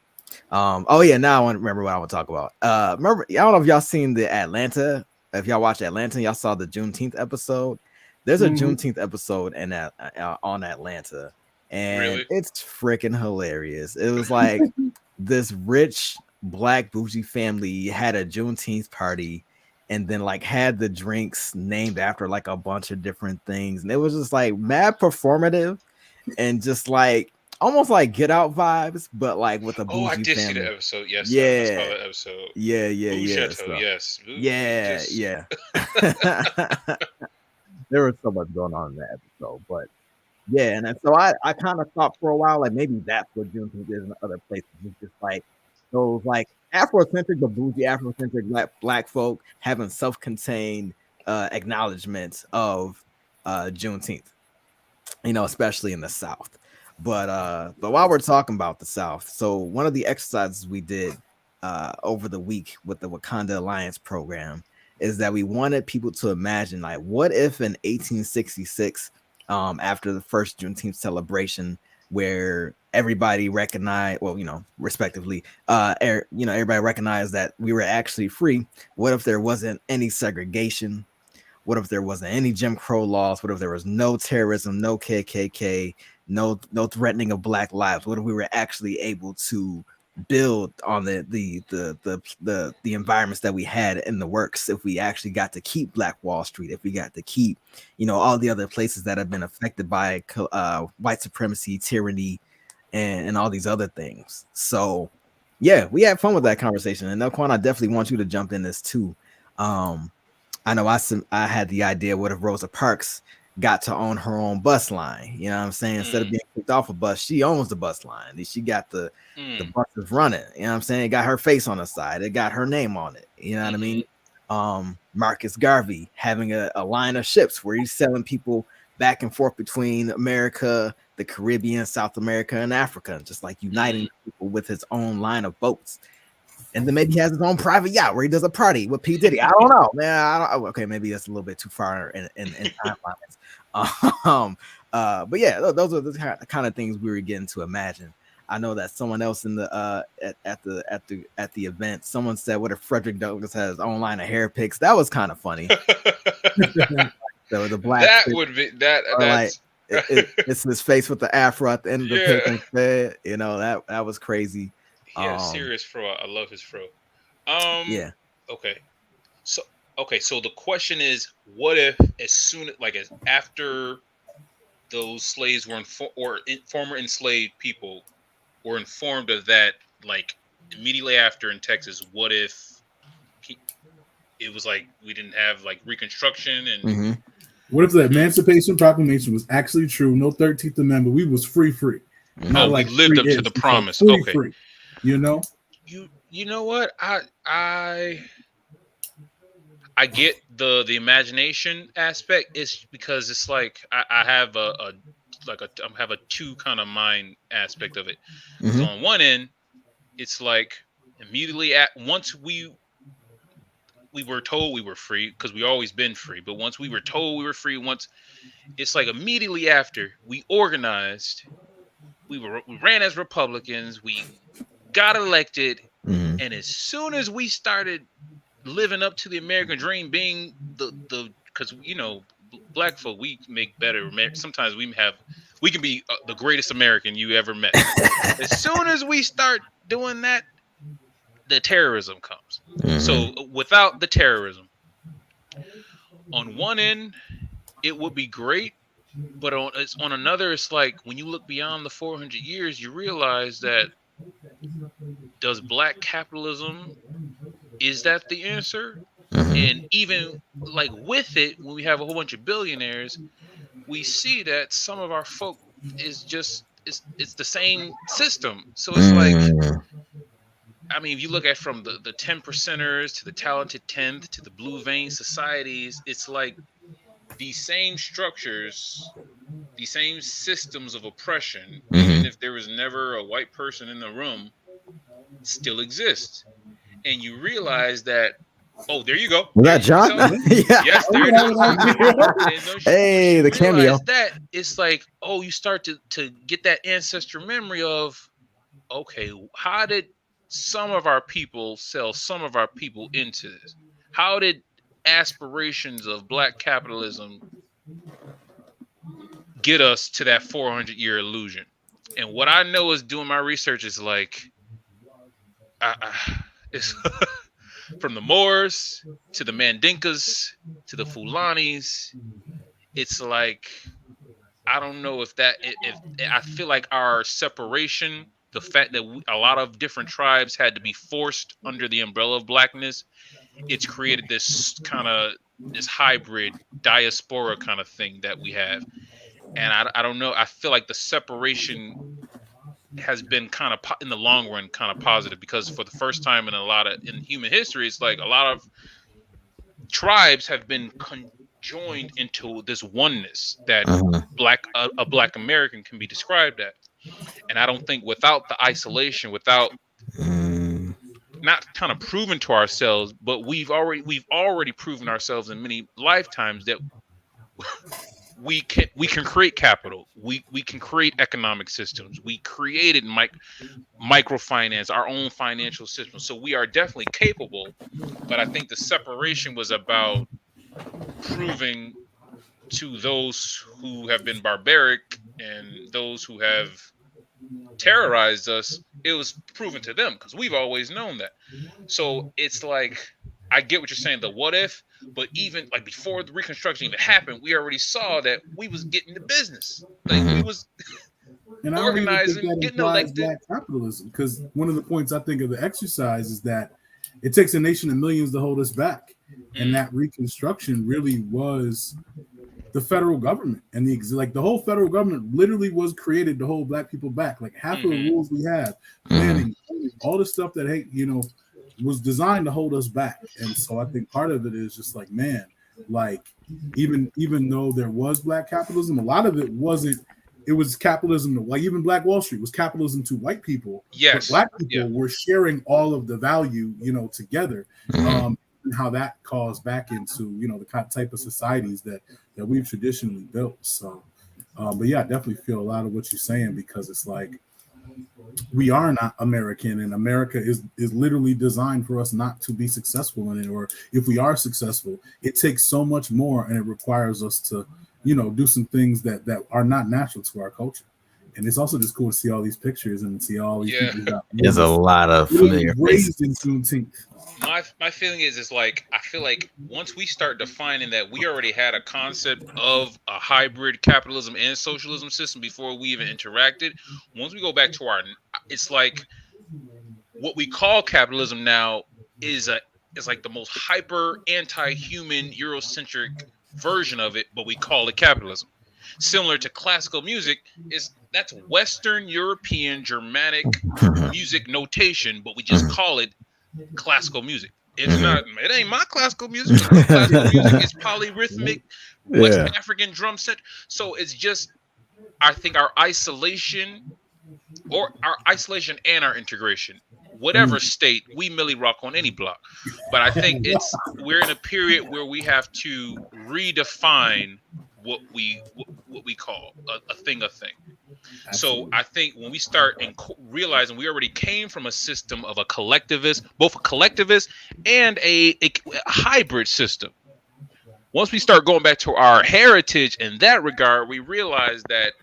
Oh yeah, now I want to remember what I want to talk about. Remember, I don't know if y'all seen the Atlanta. If y'all watched Atlanta, y'all saw the Juneteenth episode. There's a Juneteenth episode on Atlanta, and Really? it's freaking hilarious. It was like this rich black bougie family had a Juneteenth party and then like had the drinks named after like a bunch of different things. And it was just like mad performative and just like almost like Get Out vibes, but like with a Oh, I bougie did see that family. episode. Yes, I saw Yeah, that episode. Boo yeah. Chateau. So Yes, yeah, just yeah. There was so much going on in that episode, but yeah, and then, so I kind of thought for a while like maybe that's what Juneteenth is in other places. It's just like those like Afrocentric but bougie Afrocentric black folk having self-contained acknowledgments of Juneteenth, especially in the South. But while we're talking about the South, so one of the exercises we did over the week with the Wakanda Alliance program is that we wanted people to imagine like what if in 1866, after the first Juneteenth celebration, where everybody recognized, well, respectively, everybody recognized that we were actually free. What if there wasn't any segregation? What if there wasn't any Jim Crow laws? What if there was no terrorism, no KKK, no threatening of Black lives? What if we were actually able to build on the environments that we had in the works? If we actually got to keep Black Wall Street, if we got to keep, all the other places that have been affected by white supremacy, tyranny, and all these other things. So, yeah, we had fun with that conversation. And Elquan, I definitely want you to jump in this too. I know I had the idea, what if Rosa Parks got to own her own bus line? You know what I'm saying? Instead of being kicked off a bus, she owns the bus line. She got the buses running. You know what I'm saying? It got her face on the side. It got her name on it. You know what I mean? Marcus Garvey having a line of ships where he's selling people back and forth between America, the Caribbean, South America, and Africa, just like uniting people with his own line of boats. And then maybe he has his own private yacht where he does a party with P. Diddy. I don't know, man. Okay, maybe that's a little bit too far in timelines. But yeah, those are the kind of things we were getting to imagine. I know that someone else in the at the event, someone said, "What if Frederick Douglass has his own line of hair picks?" That was kind of funny. So the black that would be that. That's like it's his face with the afro at the end of the pick instead. That was crazy. Yeah, serious fro. I love his fro. Yeah. Okay. So the question is, what if as after those slaves were former enslaved people were informed of that, like immediately after in Texas, what if it was like we didn't have like Reconstruction and what if the Emancipation Proclamation was actually true? No 13th Amendment. We was free. Oh, we lived up to the promise. Free. You know what? I get the imagination aspect. It's because it's like I have I have a two kind of mind aspect of it. Because on one end, it's like immediately once we were told we were free, because we always been free, but once we were told we were free, it's like immediately after we organized, we ran as Republicans, we got elected, and as soon as we started living up to the American dream, being because Black folk, we make better. Sometimes we can be the greatest American you ever met. As soon as we start doing that, the terrorism comes. So without the terrorism, on one end, it would be great, but on another, it's like when you look beyond the 400 years, you realize that does Black capitalism, is that the answer? And even like with it, when we have a whole bunch of billionaires, we see that some of our folk is just it's the same system. So it's like, I mean, if you look at from the 10 percenters to the talented 10th to the blue vein societies, it's like these same structures, these same systems of oppression, even if there was never a white person in the room, still exist. And you realize that, oh, there you go. Was that John? Yeah. Yes, there it is. Hey, the cameo. That it's like, oh, you start to get that ancestor memory of, okay, how did some of our people sell some of our people into this? How did aspirations of Black capitalism get us to that 400-year illusion? And what I know is doing my research is like, it's from the Moors to the Mandinkas to the Fulanis. It's like I don't know if I feel like our separation, the fact that a lot of different tribes had to be forced under the umbrella of blackness, it's created this hybrid diaspora kind of thing that we have. And I don't know. I feel like the separation has been kind of in the long run kind of positive, because for the first time in human history, it's like a lot of tribes have been conjoined into this oneness that a black American can be described at. And I don't think without the isolation, without not kind of proven to ourselves, but we've already proven ourselves in many lifetimes that we can create capital. We can create economic systems. We created microfinance, our own financial system. So we are definitely capable. But I think the separation was about proving to those who have been barbaric and those who have terrorized us, it was proven to them, because we've always known that. So it's like, I get what you're saying, the what if, but even like before the Reconstruction even happened, we already saw that we was getting the business. Like we was and organizing, I don't even think that getting implies elected. black capitalism, because one of the points I think of the exercise is that it takes a nation of millions to hold us back. And that Reconstruction really was the federal government, and the whole federal government literally was created to hold black people back. Like half of the rules we have, planning, all the stuff that was designed to hold us back. And so I think part of it is just like, man, like even though there was black capitalism, a lot of it wasn't. It was capitalism, like even Black Wall Street was capitalism to white people. Yes, but black people were sharing all of the value, together. And how that calls back into the kind of type of societies that we've traditionally built. So, but yeah, I definitely feel a lot of what you're saying, because it's like we are not American, and America is literally designed for us not to be successful in it, or if we are successful, it takes so much more, and it requires us to do some things that are not natural to our culture. And it's also just cool to see all these pictures and see all these people. There's a lot of familiar raised in Juneteenth. My feeling is like, I feel like once we start defining that we already had a concept of a hybrid capitalism and socialism system before we even interacted. Once we go back to it's like what we call capitalism now is like the most hyper anti-human Eurocentric version of it, but we call it capitalism. Similar to classical music, that's Western European Germanic music notation, but we just call it classical music. It's not. It ain't my classical music. Classical music is polyrhythmic, West African drum set. So it's just, I think our isolation and our integration, whatever state, we merely rock on any block. But I think we're in a period where we have to redefine what we call a thing. So I think when we start realizing we already came from a system of both a collectivist and a hybrid system. Once we start going back to our heritage in that regard, we realize that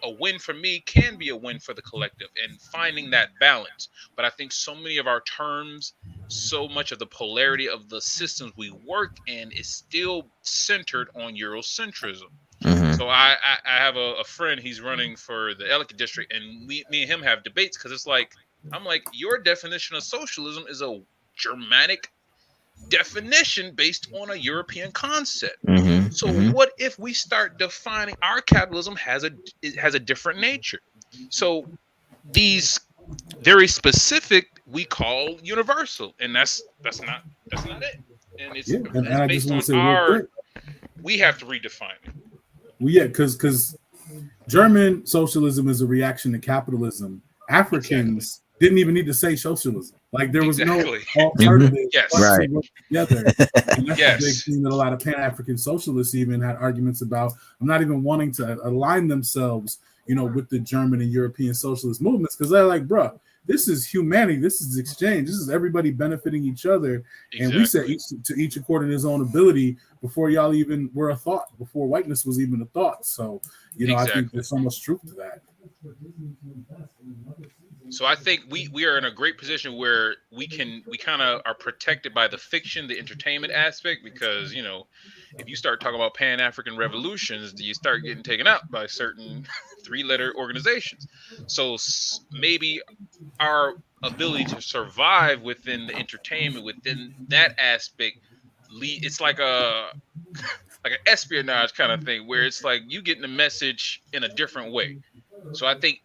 a win for me can be a win for the collective, and finding that balance. But I think so many of our terms, so much of the polarity of the systems we work in is still centered on Eurocentrism. So I have a friend, he's running for the Ellicott district, and me and him have debates, because it's like, I'm like, your definition of socialism is a Germanic definition based on a European concept. So what if we start defining our capitalism has a different nature? So these very specific we call universal, and that's not it. And it's based on we have to redefine it. Well, yeah, because German socialism is a reaction to capitalism. Africans didn't even need to say socialism. Like there was no alternative. Right. Together. And that's the big thing that a lot of Pan-African socialists even had arguments about. I'm not even wanting to align themselves, with the German and European socialist movements, because they're like, bruh, this is humanity. This is exchange. This is everybody benefiting each other. And we said each according to his own ability before y'all even were a thought, before whiteness was even a thought. So, I think there's so much truth to that. So I think we are in a great position where we kind of are protected by the fiction, the entertainment aspect, because if you start talking about Pan African revolutions, you start getting taken out by certain three-letter organizations. So maybe our ability to survive within the entertainment, within that aspect, it's like an espionage kind of thing, where it's like you getting the message in a different way. So I think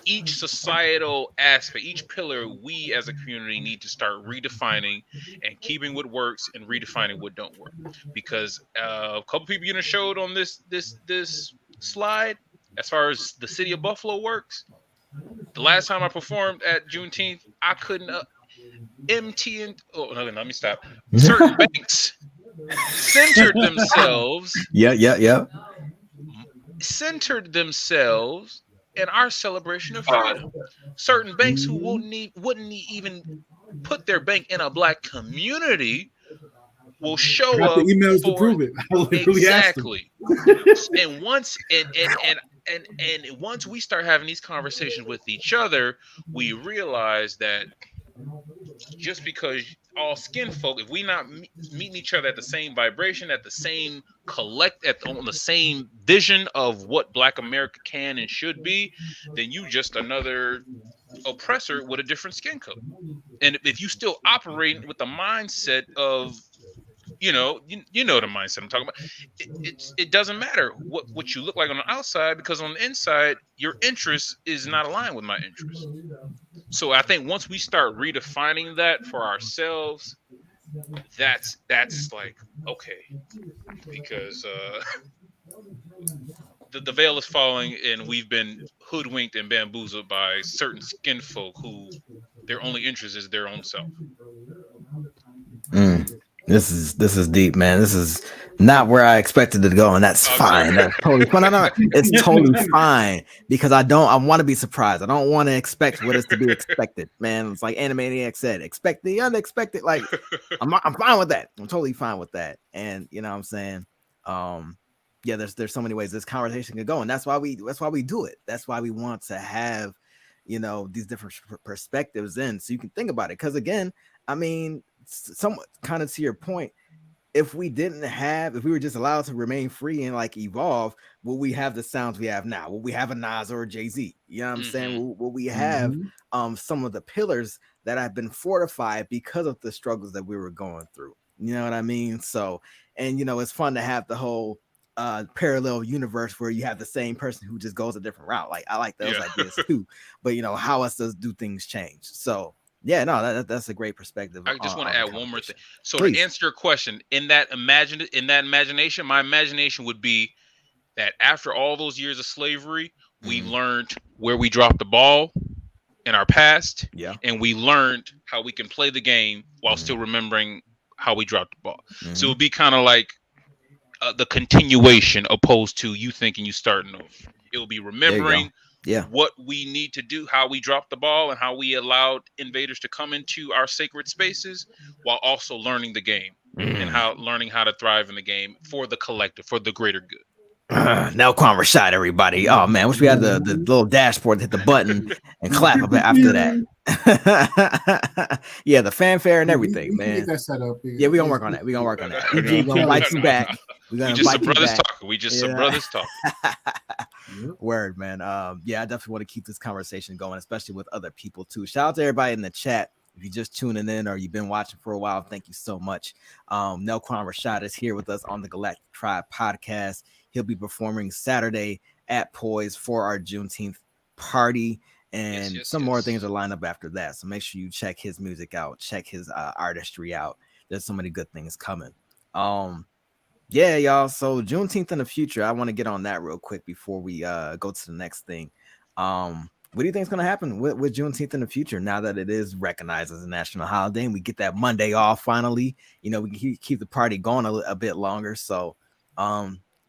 each societal aspect, each pillar, we as a community need to start redefining and keeping what works and redefining what don't work. Because a couple people you showed on this slide, as far as the city of Buffalo works, the last time I performed at Juneteenth, I couldn't MT and oh no, let me stop. Certain banks centered themselves, Yeah. centered themselves in our celebration of freedom. Certain banks who wouldn't even put their bank in a black community will show Got the up emails to for prove it. I literally asked them. exactly. And once we start having these conversations with each other, we realize that just because all skin folk, if we not meeting each other at the same vibration, at the same on the same vision of what Black America can and should be, then you just another oppressor with a different skin color. And if you still operate with the mindset of you know the mindset I'm talking about, it doesn't matter what you look like on the outside, because on the inside your interest is not aligned with my interest. So I think once we start redefining that for ourselves, that's like okay, because the veil is falling and we've been hoodwinked and bamboozled by certain skin folk who their only interest is their own self. Mm. This is deep, man. This is not where I expected it to go, and that's I'm fine. sorry. That's totally fine. No, it's totally fine because I want to be surprised. I don't want to expect what is to be expected, man. It's like Animaniac said, expect the unexpected. Like I'm fine with that. I'm totally fine with that. And you know what I'm saying? Yeah, there's so many ways this conversation could go, and that's why we do it. That's why we want to have these different perspectives in, so you can think about it. Because again, I mean, somewhat kind of to your point, if we were just allowed to remain free and like evolve, will we have the sounds we have now? Will we have a Nas or a Jay-Z? You know what I'm saying? Will we have some of the pillars that have been fortified because of the struggles that we were going through? You know what I mean? So, and it's fun to have the whole parallel universe where you have the same person who just goes a different route. Like I like those ideas too. But how else do things change? So yeah, no, that's a great perspective. I just want to add one more thing. So Please. to answer your question, in that imagination, my imagination would be that after all those years of slavery, we learned where we dropped the ball in our past, and we learned how we can play the game while still remembering how we dropped the ball. So it would be kind of like the continuation, opposed to you thinking you starting over. It will be remembering what we need to do, how we dropped the ball, and how we allowed invaders to come into our sacred spaces, while also learning the game and learning how to thrive in the game for the collective, for the greater good. Nelquan Rashad, everybody. Oh man, wish we had the little dashboard to hit the button and clap a bit after that. Yeah, the fanfare and everything, we man. Get that set up. Yeah, we're gonna work on that. We're gonna invite you back. We just some brothers talking. We just some brothers talking. Word, man. Yeah, I definitely want to keep this conversation going, especially with other people too. Shout out to everybody in the chat. If you're just tuning in or you've been watching for a while, thank you so much. Nelquan Rashad is here with us on the Galactic Tribe podcast. He'll be performing Saturday at Poise for our Juneteenth party, and some more things are lined up after that. So make sure you check his music out, check his artistry out. There's so many good things coming. Yeah, y'all. So Juneteenth in the future, I want to get on that real quick before we go to the next thing. What do you think is going to happen with Juneteenth in the future now that it is recognized as a national holiday and we get that Monday off finally? We can keep the party going a bit longer. So,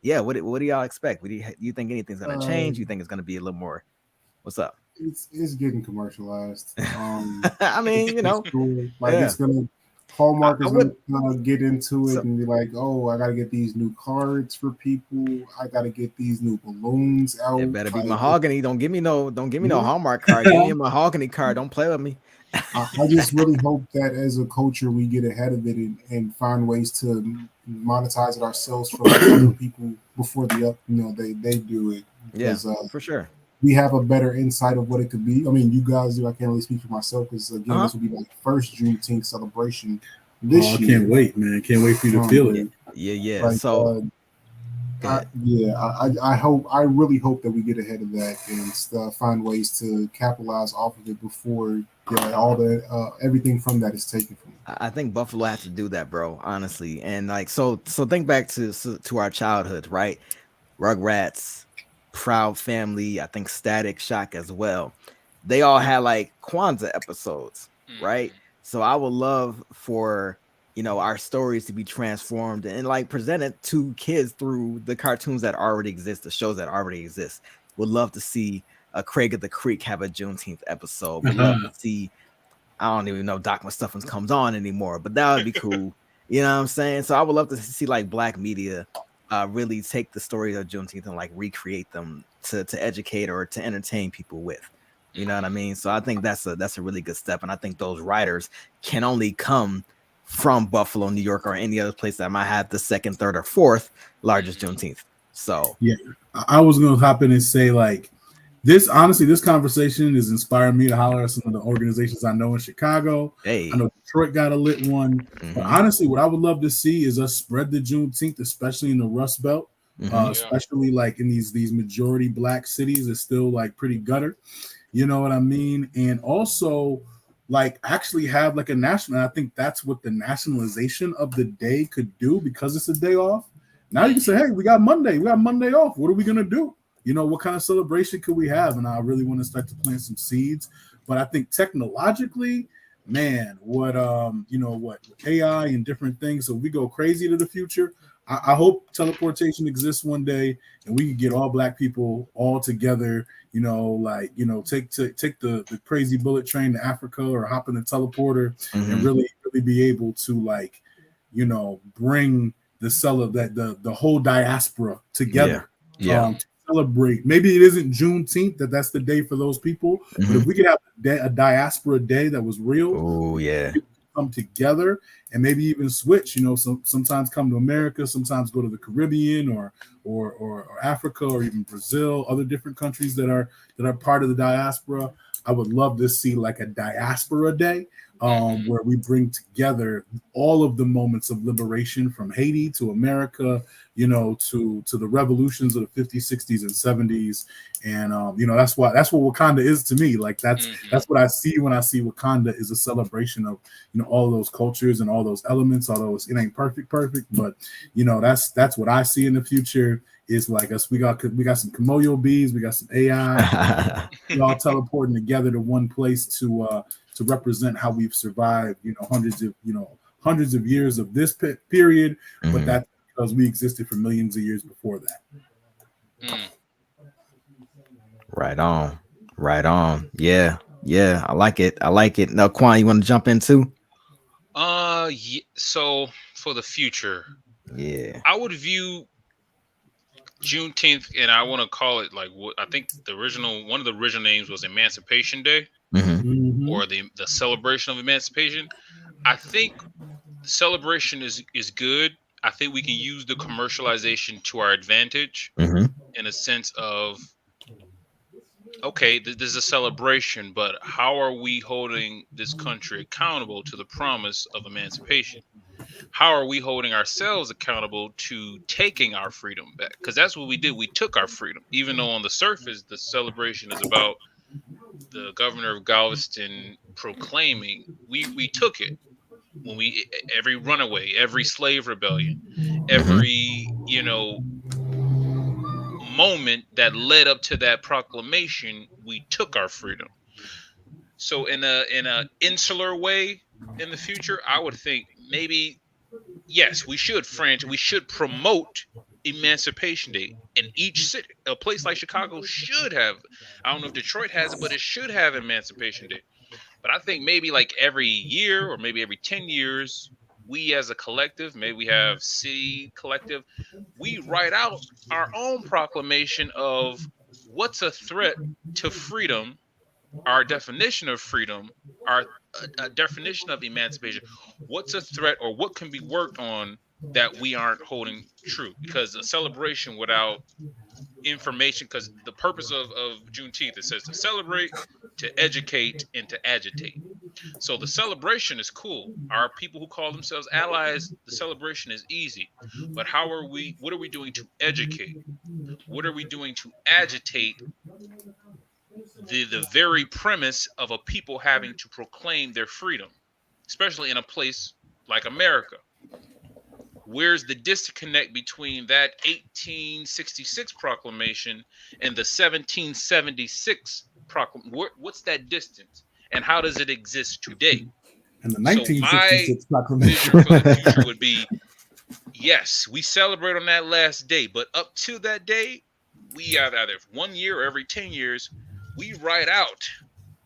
yeah, what do y'all expect? Do you think anything's going to change? You think it's going to be a little more? What's up? It's getting commercialized. I mean, it's gonna Hallmark I is would. gonna get into it So and be like, "Oh, I gotta get these new cards for people. I gotta get these new balloons it out." better be Like, mahogany. Don't give me no yeah. Hallmark card. Give me a mahogany card. Don't play with me. I just really hope that as a culture we get ahead of it and find ways to monetize it ourselves for like other people before they do it Yeah, because for sure. we have a better insight of what it could be. I mean, you guys do. I can't really speak for myself because Uh again, huh. this will be my first Juneteenth celebration Oh, I this can't year. wait, man. Can't wait for you to feel Yeah, it. yeah, yeah. Like, So go ahead. I hope, I really hope that we get ahead of that and find ways to capitalize off of it before all the everything from that is taken from. I think Buffalo has to do that, bro. Honestly, and like so think back to our childhood, right? Rugrats, Proud Family, I think Static Shock as well. They all had like Kwanzaa episodes, right? Mm-hmm. So I would love for our stories to be transformed and like presented to kids through the cartoons that already exist, the shows that already exist. Would love to see Craig of the Creek have a Juneteenth episode. Would love to see I don't even know Doc Mustafa comes on anymore, but that would be cool. You know what I'm saying? So I would love to see like black media really take the stories of Juneteenth and like recreate them to educate or to entertain people with. You know what I Mm-hmm. mean? So I think that's a really good step, and I think those writers can only come from Buffalo, New York, or any other place that might have the second, third, or fourth largest Mm-hmm. Juneteenth. So Yeah, I was gonna hop in and say like this. Honestly, this conversation is inspiring me to holler at some of the organizations I know in Chicago. I hey, know Detroit got a lit one, but mm-hmm, honestly, what I would love to see is us spread the Juneteenth, especially in the Rust Belt, mm-hmm, Yeah. especially like in these majority black cities. It's still like pretty gutter. You know what I mean? And also, like, actually have like a national. I think that's what the nationalization of the day could do because it's a day off. Now you can say, Mm-hmm. hey, we got Monday. We got Monday off. What are we going to do? You know, what kind of celebration could we have? And I really want to start to plant some seeds. But I think technologically, man, what AI and different things. So we go crazy to the future. I hope teleportation exists one day and we can get all black people all together, take the crazy bullet train to Africa or hop in the teleporter and mm-hmm, really be able to bring the whole diaspora yeah, together yeah, to celebrate. Maybe it isn't Juneteenth that's the day for those people, but mm-hmm. if we could have a diaspora day that was real, Oh yeah. come together and maybe even switch. Sometimes come to America, sometimes go to the Caribbean or Africa or even Brazil, other different countries that are part of the diaspora. I would love to see like a diaspora day Mm-hmm. where we bring together all of the moments of liberation from Haiti to America, to the revolutions of the 50s, 60s, and 70s. And that's what Wakanda is to me. Like Mm-hmm. that's what I see when I see Wakanda is a celebration of all those cultures and all those elements. Although it ain't perfect, but that's what I see in the future. Is like us. We got some Komodo bees. We got some AI. We all teleporting together to one place to represent how we've survived. Hundreds of years of this period, but Mhm. that's because we existed for millions of years before that. Mm. Right on. Right on. Yeah. Yeah. I like it. I like it. Now, Quan, you want to jump in too? So for the future, Yeah. I would view Juneteenth, and I want to call it like what I think one of the original names was Emancipation Day, Hmm. Mm-hmm. or the celebration of emancipation. I think the celebration is good. I think we can use the commercialization to our advantage Hmm. in a sense of, okay, this is a celebration, but how are we holding this country accountable to the promise of emancipation? How are we holding ourselves accountable to taking our freedom back? Because that's what we did. We took our freedom, even though on the surface the celebration is about the governor of Galveston proclaiming we took it when we every runaway, every slave rebellion, Hmm. every moment that led up to that proclamation, we took our freedom. So in a insular way in the future, I would think maybe yes, we should promote Emancipation Day in each city. A place like Chicago should have. I don't know if Detroit has it, but it should have Emancipation Day. But I think maybe like every year or maybe every 10 years, we as a collective, maybe we have city collective, we write out our own proclamation of what's a threat to freedom, our definition of freedom, our a definition of emancipation. What's a threat or what can be worked on that we aren't holding true? Because a celebration without information, because the purpose of Juneteenth, it says to celebrate, to educate, and to agitate. So the celebration is cool. Our people who call themselves allies, the celebration is easy. But what are we doing to educate? What are we doing to agitate the very premise of a people having to proclaim their freedom, especially in a place like America? Where's the disconnect between that 1866 proclamation and the 1776 proclamation? What's that distance, and how does it exist today? And the So my 1966 vision proclamation. for the future would be, yes, we celebrate on that last day, but up to that day, we either 1 year or every 10 years, we write out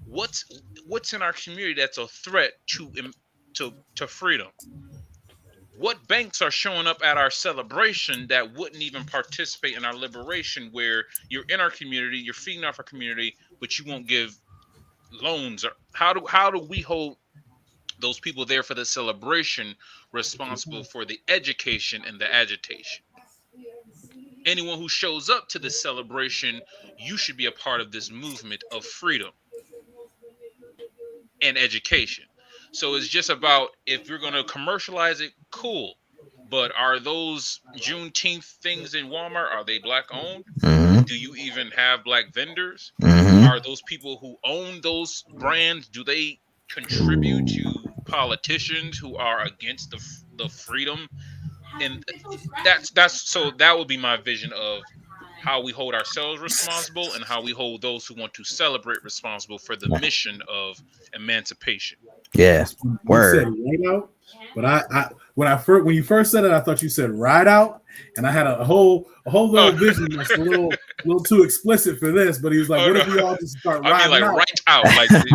what's in our community that's a threat to freedom. What banks are showing up at our celebration that wouldn't even participate in our liberation, where you're in our community, you're feeding off our community, but you won't give loans? Or how do we hold those people there for the celebration responsible for the education and the agitation? Anyone who shows up to this celebration, you should be a part of this movement of freedom and education. So it's just about, if you're going to commercialize it, cool. But are those Juneteenth things in Walmart, are they black owned? Mm-hmm. Do you even have black vendors? Mm-hmm. Are those people who own those brands, do they contribute to politicians who are against the freedom? And that's so that would be my vision of how we hold ourselves responsible and how we hold those who want to celebrate responsible for the mission of emancipation. Yeah. You Word. said right out, but I when you first said it, I thought you said right out, and I had a whole little vision that's a little too explicit for this. But he was like, Oh, "What no. if we all just start I mean, riding like out?" right out, like we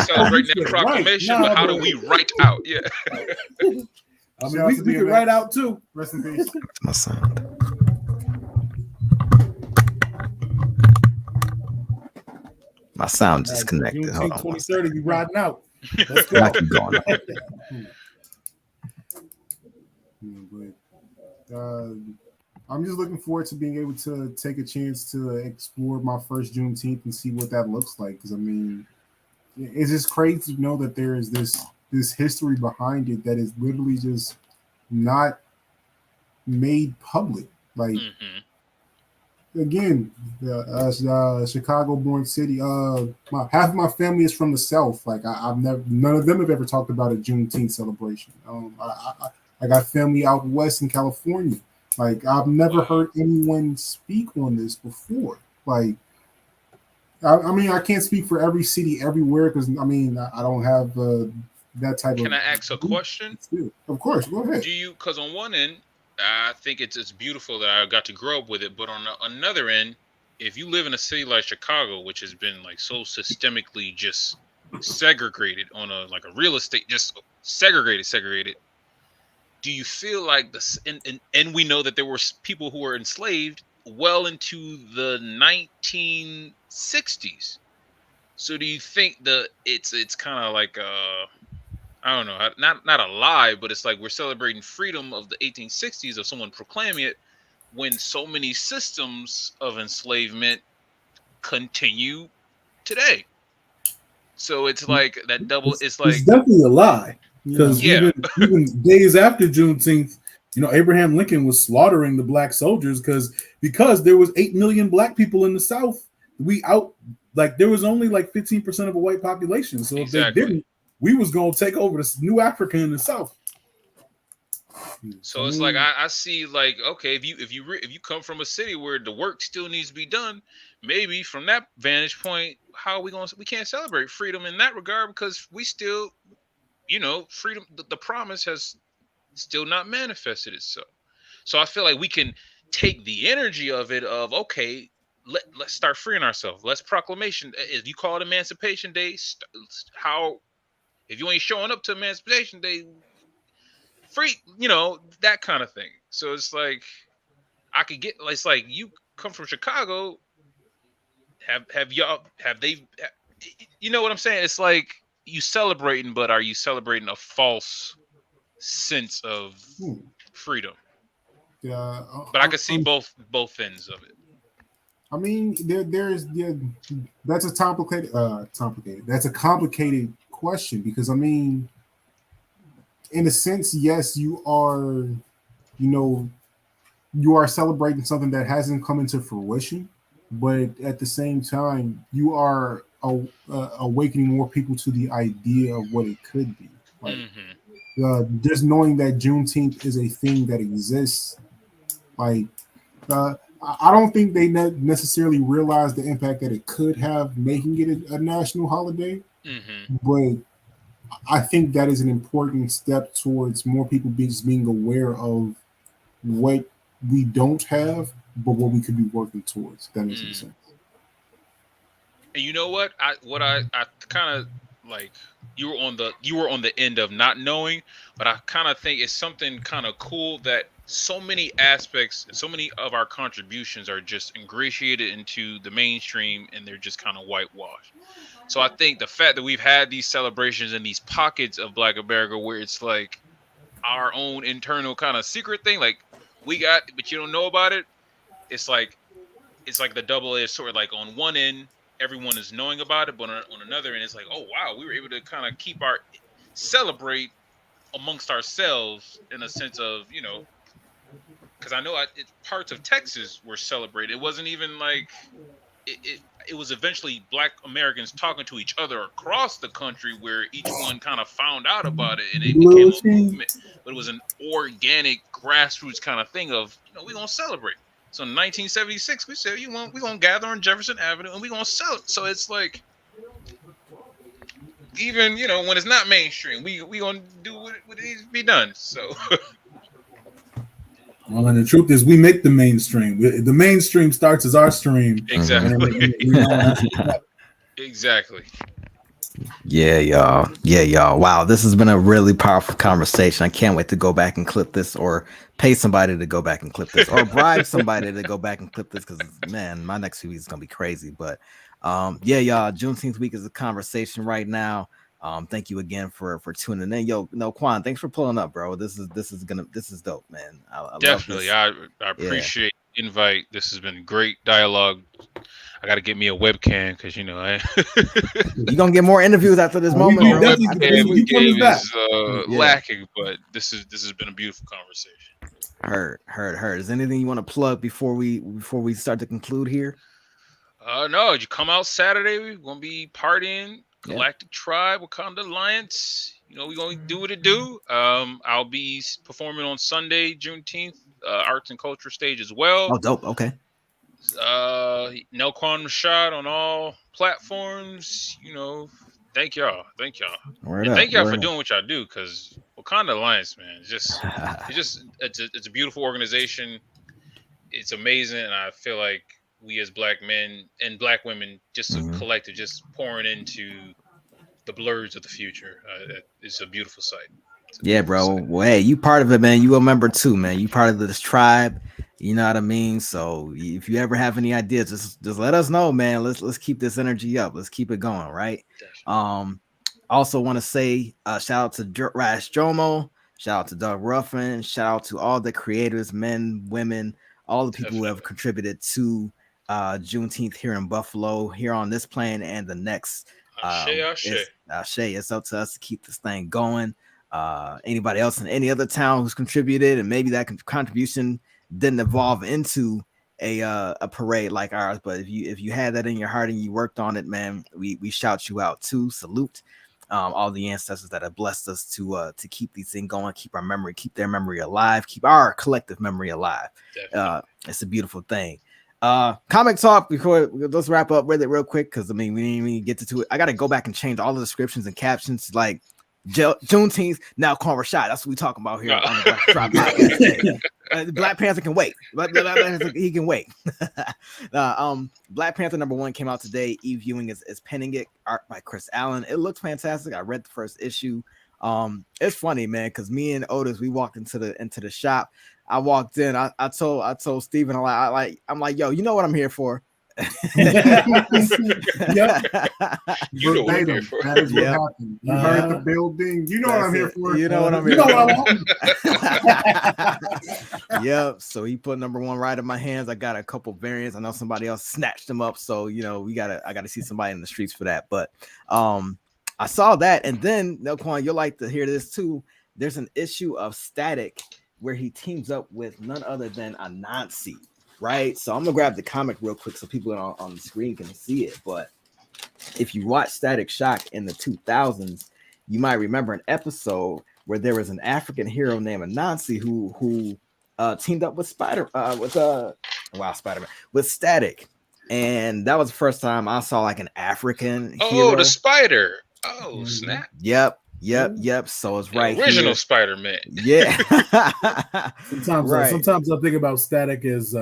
celebrating that Right, proclamation, nah, but how do bro. we write out? Yeah. I Shout mean, out we to could DMX. write out too. Rest in peace. My sound. My sound disconnected. Hold Juneteenth on. 2030, we riding out. Let's I go. keep going. I'm just looking forward to being able to take a chance to explore my first Juneteenth and see what that looks like. Because I mean, it's just crazy to know that there is this history behind it that is literally just not made public. Like again, Chicago-born city. Half of my family is from the South. Like I've never, none of them have ever talked about a Juneteenth celebration. I got family out west in California. Like I've never heard anyone speak on this before. Like, I mean, I can't speak for every city everywhere because I mean I don't have that type of. Can I ask a question? Of course, go ahead. Do you? Because on one end, I think it's beautiful that I got to grow up with it, but on another end, if you live in a city like Chicago, which has been like so systemically just segregated on a real estate, just segregated. Do you feel like this? And we know that there were people who were enslaved well into the 1960s. So do you think it's kind of like I don't know, not a lie, but it's like we're celebrating freedom of the 1860s of someone proclaiming it when so many systems of enslavement continue today. So it's like that double. It's like definitely a lie because Yeah. even days after Juneteenth, Abraham Lincoln was slaughtering the black soldiers because there was 8 million black people in the South. There was only like 15% of a white population. So if they didn't, we was gonna take over this new Africa in the South. So it's like I see, like, okay, if you come from a city where the work still needs to be done, maybe from that vantage point, we can't celebrate freedom in that regard because we still, freedom, the promise has still not manifested itself. So I feel like we can take the energy of it of, okay, let's start freeing ourselves. Let's proclamation. If you call it Emancipation Day, how if you ain't showing up to Emancipation Day, free, that kind of thing. So it's like I could get. It's like you come from Chicago. Have y'all have they? You know what I'm saying? It's like you celebrating, but are you celebrating a false sense of freedom? Yeah, But I could see both ends of it. I mean, there's that's a complicated. That's a complicated question because I mean, in a sense, yes, you are celebrating something that hasn't come into fruition, but at the same time, you are awakening more people to the idea of what it could be. Like, just knowing that Juneteenth is a thing that exists, like, I don't think they necessarily realize the impact that it could have making it a national holiday, but I think that is an important step towards more people being aware of what we don't have, but what we could be working towards. That makes sense. And you know what? I kind of like you were on the end of not knowing, but I kind of think it's something kind of cool that so many aspects and so many of our contributions are just ingratiated into the mainstream and they're just kind of whitewashed. So I think the fact that we've had these celebrations and these pockets of Black America where it's like our own internal kind of secret thing, like we got, but you don't know about it. It's like the double-edged sword. Like on one end, everyone is knowing about it, but on another end, it's like, oh wow, we were able to kind of keep celebrate amongst ourselves in a sense of, because I know parts of Texas were celebrated. It wasn't even like it was eventually Black Americans talking to each other across the country where each one kind of found out about it and it became a movement. But it was an organic grassroots kind of thing of, we're going to celebrate. So in 1976, we said, we're going to gather on Jefferson Avenue and we're going to celebrate. So it's like, even, when it's not mainstream, we going to do what needs to be done. So... Well, and the truth is, we make the mainstream. The mainstream starts as our stream. Exactly. Exactly. Yeah, y'all. Wow, this has been a really powerful conversation. I can't wait to go back and clip this, or pay somebody to go back and clip this, or bribe somebody to go back and clip this. Because man, my next few weeks is gonna be crazy. But yeah, y'all. Juneteenth week is a conversation right now. Thank you again for tuning in. Yo, Quan, thanks for pulling up, bro. This is dope, man. I definitely. Love this. I appreciate the invite. This has been great dialogue. I got to get me a webcam because you're gonna get more interviews after this moment, bro. Webcam is lacking, but this has been a beautiful conversation. Heard. Is there anything you want to plug before we start to conclude here? No, you come out Saturday. We're gonna be partying. Galactic Tribe, Wakanda Alliance. We're going to do what it do. I'll be performing on Sunday, Juneteenth, Arts and Culture stage as well. Oh, dope. Okay. Nelquan Rashad on all platforms. Thank y'all. Thank y'all for doing what y'all do, because Wakanda Alliance, man, it's a beautiful organization. It's amazing, and I feel like we as Black men and Black women, just a collective, just pouring into the blurs of the future. It's a beautiful sight. Yeah, bro. Well, hey, you part of it, man. You a member too, man. You part of this tribe. You know what I mean? So if you ever have any ideas, just let us know, man. Let's keep this energy up. Let's keep it going, right? Definitely. Also want to say shout out to Rash Jomo, shout out to Doug Ruffin, shout out to all the creators, men, women, all the people who have contributed to Juneteenth here in Buffalo, here on this plane and the next. It's up to us to keep this thing going. Anybody else in any other town who's contributed, and maybe that contribution didn't evolve into a parade like ours, but if you had that in your heart and you worked on it, man, we shout you out too. Salute all the ancestors that have blessed us to keep these things going, keep their memory alive, keep our collective memory alive. It's a beautiful thing. Comic talk before let's wrap up with it real quick, because I mean we didn't even get to it. I gotta go back and change all the descriptions and captions. Like Juneteenth now call Rashad. That's what we talking about here No. on the Black Tribe podcast. Black Panther can wait. He can wait. Black Panther #1 came out today. E-viewing is penning it. Art by Chris Allen. It looks fantastic. I read the first issue. It's funny, man, because me and Otis, we walked into the shop. I walked in. I told Steven, I'm like, yo, you know what I'm here for. Yep. You know what I'm here for. That is what happened. You heard the building. You know what I'm here for. You know what I'm here for. Yep. So he put #1 right in my hands. I got a couple variants. I know somebody else snatched them up. So I gotta see somebody in the streets for that. But I saw that, and then Nelquan, you'll like to hear this too. There's an issue of Static where he teams up with none other than Anansi. Right, so I'm gonna grab the comic real quick so people on the screen can see it. But if you watch Static Shock in the 2000s, you might remember an episode where there was an African hero named Anansi who teamed up with with Static, and that was the first time I saw like an African hero. The spider. Oh, snap. Yep. So it's right original here. Spider-Man. Yeah. Sometimes I think about Static as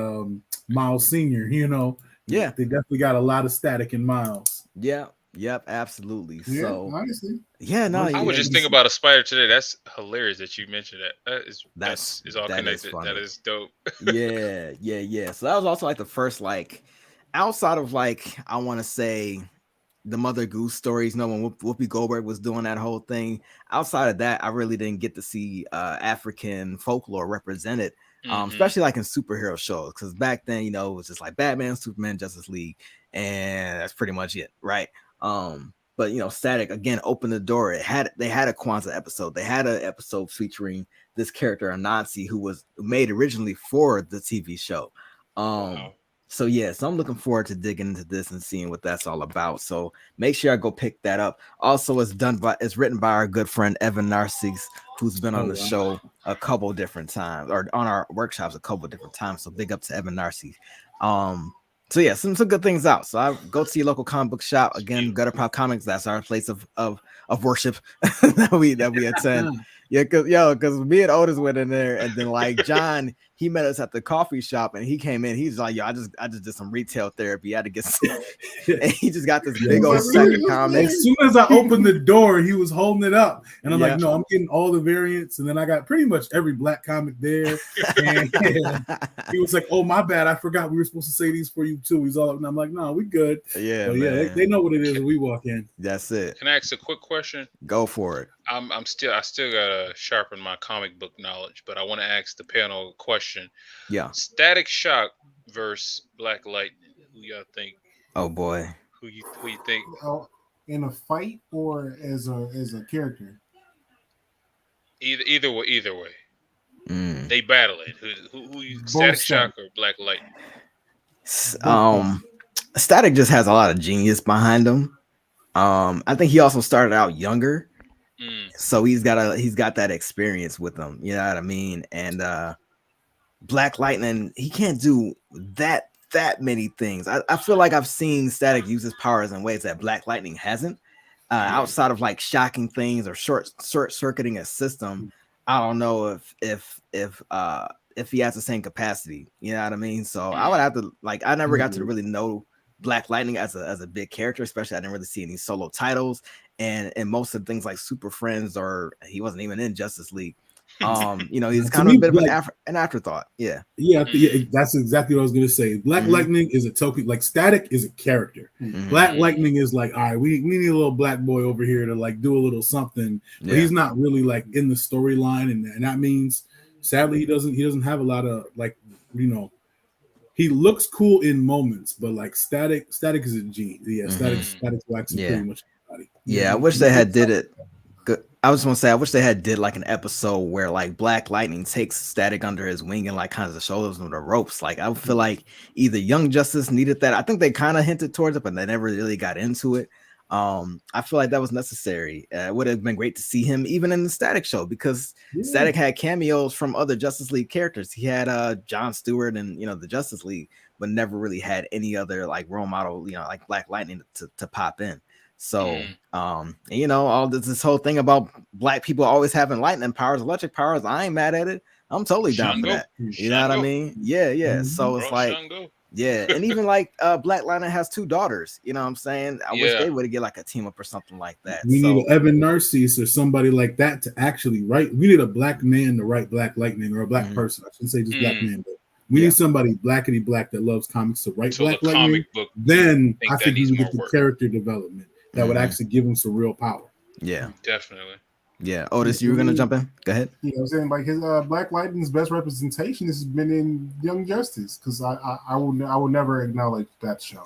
Miles Senior. Yeah, they definitely got a lot of Static in Miles. Yep, absolutely. Yeah, so honestly. Yeah, no. I was just thinking about a spider today. That's hilarious that you mentioned that. That's all that connected. That is dope. Yeah. So that was also like the first, like, outside of like, I want to say the Mother Goose stories, when Whoopi Goldberg was doing that whole thing. Outside of that, I really didn't get to see African folklore represented, especially like in superhero shows. Because back then, it was just like Batman, Superman, Justice League, and that's pretty much it, right? But Static again opened the door. They had a Kwanzaa episode. They had an episode featuring this character Anansi, who was made originally for the TV show. Wow. So I'm looking forward to digging into this and seeing what that's all about. So make sure I go pick that up. Also, it's written by our good friend Evan Narcisse, who's been on the show a couple different times, or on our workshops a couple different times. So big up to Evan Narcisse. Some good things out. So I go to your local comic book shop again. Gutter Pop Comics. That's our place of worship that we attend. Yeah, because me and Otis went in there, and then like John, he met us at the coffee shop, and he came in. He's like, "Yo, I just did some retail therapy. I had to get some," and he just got this big old stack of comics. As soon as I opened the door, he was holding it up, and I'm like, "No, I'm getting all the variants." And then I got pretty much every black comic there, and he was like, "Oh, my bad, I forgot we were supposed to say these for you too." He's all up, and I'm like, "No, we good." Yeah, they know what it is when we walk in. That's it. Can I ask a quick question? Go for it. I still gotta sharpen my comic book knowledge, but I want to ask the panel a question. Yeah. Static Shock versus Black Lightning. Who y'all think? Oh boy. Who you think? In a fight or as a character? Either way. They battle it. Who Static Shock or Black Lightning? Static just has a lot of genius behind him. I think he also started out younger. So he's got that experience with him, you know what I mean? And Black Lightning, he can't do that many things. I feel like I've seen Static use his powers in ways that Black Lightning hasn't. Outside of like shocking things or short circuiting a system, I don't know if he has the same capacity, you know what I mean? So I would have to I never got to really know Black Lightning as a big character, especially I didn't really see any solo titles, and most of the things like Super Friends, or he wasn't even in Justice League. He's kind of a bit of an afterthought. Yeah, that's exactly what I was gonna say. Black Lightning is a token. Like Static is a character. Black Lightning is like, all right, we need a little black boy over here to like do a little something, but he's not really like in the storyline, and that means sadly he doesn't have a lot of he looks cool in moments, but like Static is a gene. Yeah, Static waxes pretty much everybody. Yeah, I wish they had did it. I was gonna say, I wish they had did like an episode where like Black Lightning takes Static under his wing and like kind of shows him the ropes. Like I feel like either Young Justice needed that. I think they kind of hinted towards it, but they never really got into it. I feel like that was necessary. It would have been great to see him even in the Static show, because Static had cameos from other Justice League characters. He had John Stewart and the Justice League, but never really had any other like role model, like Black Lightning to pop in. So, and, you know, all this whole thing about black people always having lightning powers, electric powers, I ain't mad at it. I'm totally down for that. You know what I mean? Yeah. So it's like, yeah, and even like Black Lightning has 2 daughters. You know what I'm saying? I wish they would get like a team up or something like that. We need an Evan Narcisse or somebody like that to actually write. We need a black man to write Black Lightning, or a black person. I shouldn't say just black man, but we need somebody blackety black that loves comics to write Black Lightning. Then I think we would get the character development that would actually give him some real power. Yeah, definitely. Yeah, Otis, you were gonna jump in. Go ahead. You know what I'm saying? Like his Black Lightning's best representation has been in Young Justice, because I will never acknowledge that show.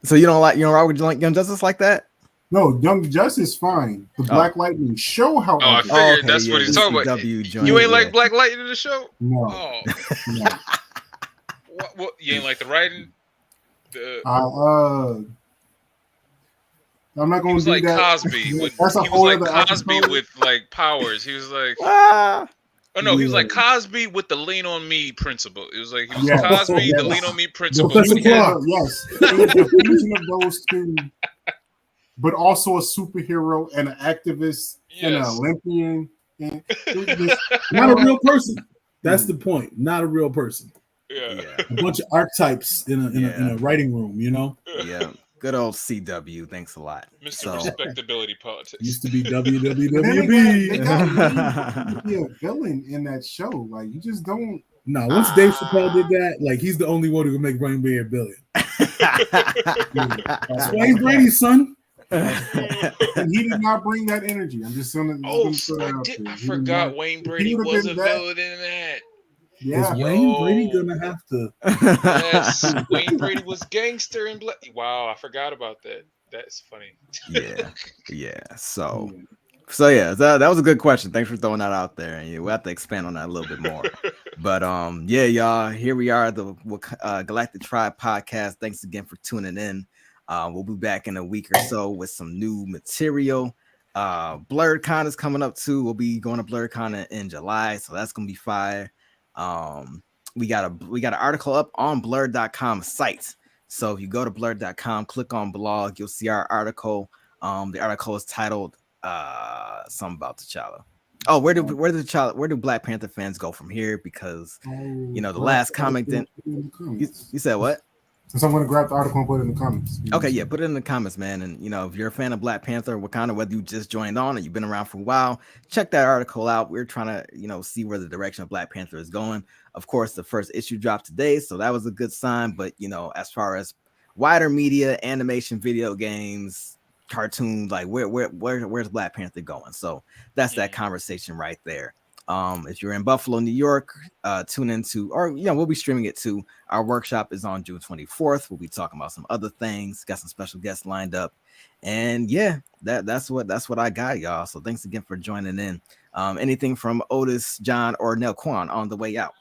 So you don't rock with Young Justice like that? No, Young Justice fine. The Black Lightning show, however. I figured that's what he's talking about. You ain't like Black Lightning in the show? No. Oh. No. What? You ain't like the writing? I'm not going to do like that. Cosby. That's a whole other Cosby episode. with like powers. He was like, he was like Cosby with the lean on me principle. It was like he was Cosby, the lean on me principle. Yes, the fusion of those two, but also a superhero and an activist and an Olympian. And not a real person. That's the point. Not a real person. Yeah. A bunch of archetypes in a writing room, you know? Yeah. Good old CW. Thanks a lot. Mr. Respectability Politics. Used to be WWWB. They got be a villain in that show. Like, you just don't. No, once Dave Chappelle did that, like, he's the only one who can make Wayne Brady a billion. That's Wayne Brady's son. And he did not bring that energy. I'm just saying. I forgot Wayne Brady was a villain in that. Yeah, is Wayne Brady gonna have to? Yes, Wayne Brady was gangster and wow, I forgot about that. That's funny. Yeah. So yeah, that was a good question. Thanks for throwing that out there, and we'll have to expand on that a little bit more. But yeah, y'all, here we are, the Galactic Tribe podcast. Thanks again for tuning in. We'll be back in a week or so with some new material. BlurredCon is coming up too. We'll be going to BlurredCon in July, so that's gonna be fire. We got an article up on blurred.com site. So if you go to blurred.com, click on blog, you'll see our article. The article is titled something about T'Challa. Oh, where do Black Panther fans go from here? Because the last comic didn't. You said what? So I'm going to grab the article and put it in the comments. Okay, yeah, put it in the comments, man. And if you're a fan of Black Panther, whether you just joined on or you've been around for a while, check that article out. We're trying to, see where the direction of Black Panther is going. Of course, the first issue dropped today, so that was a good sign. But as far as wider media, animation, video games, cartoons, like where's Black Panther going? So that's that conversation right there. If you're in Buffalo, New York, tune into, or we'll be streaming it too. Our workshop is on June 24th. We'll be talking about some other things. Got some special guests lined up, and that's what I got, y'all. So thanks again for joining in. Anything from Otis, John, or Nelquan on the way out?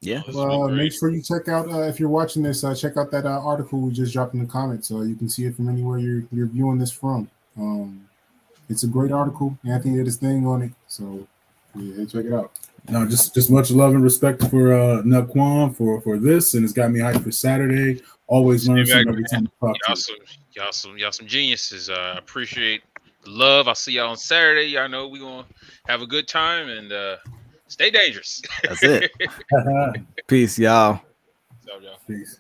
Yeah. Well, make sure you check out if you're watching this. Check out that article we just dropped in the comments, so you can see it from anywhere you're viewing this from. It's a great article. Anthony did his thing on it, so yeah, check it out. No, just much love and respect for Nelquan for this, and it's got me hyped for Saturday. Always learn something every time I talk to you. Y'all some geniuses. I appreciate the love. I'll see y'all on Saturday. Y'all know we're gonna have a good time and stay dangerous. That's it. Peace, y'all. What's up, y'all? Peace.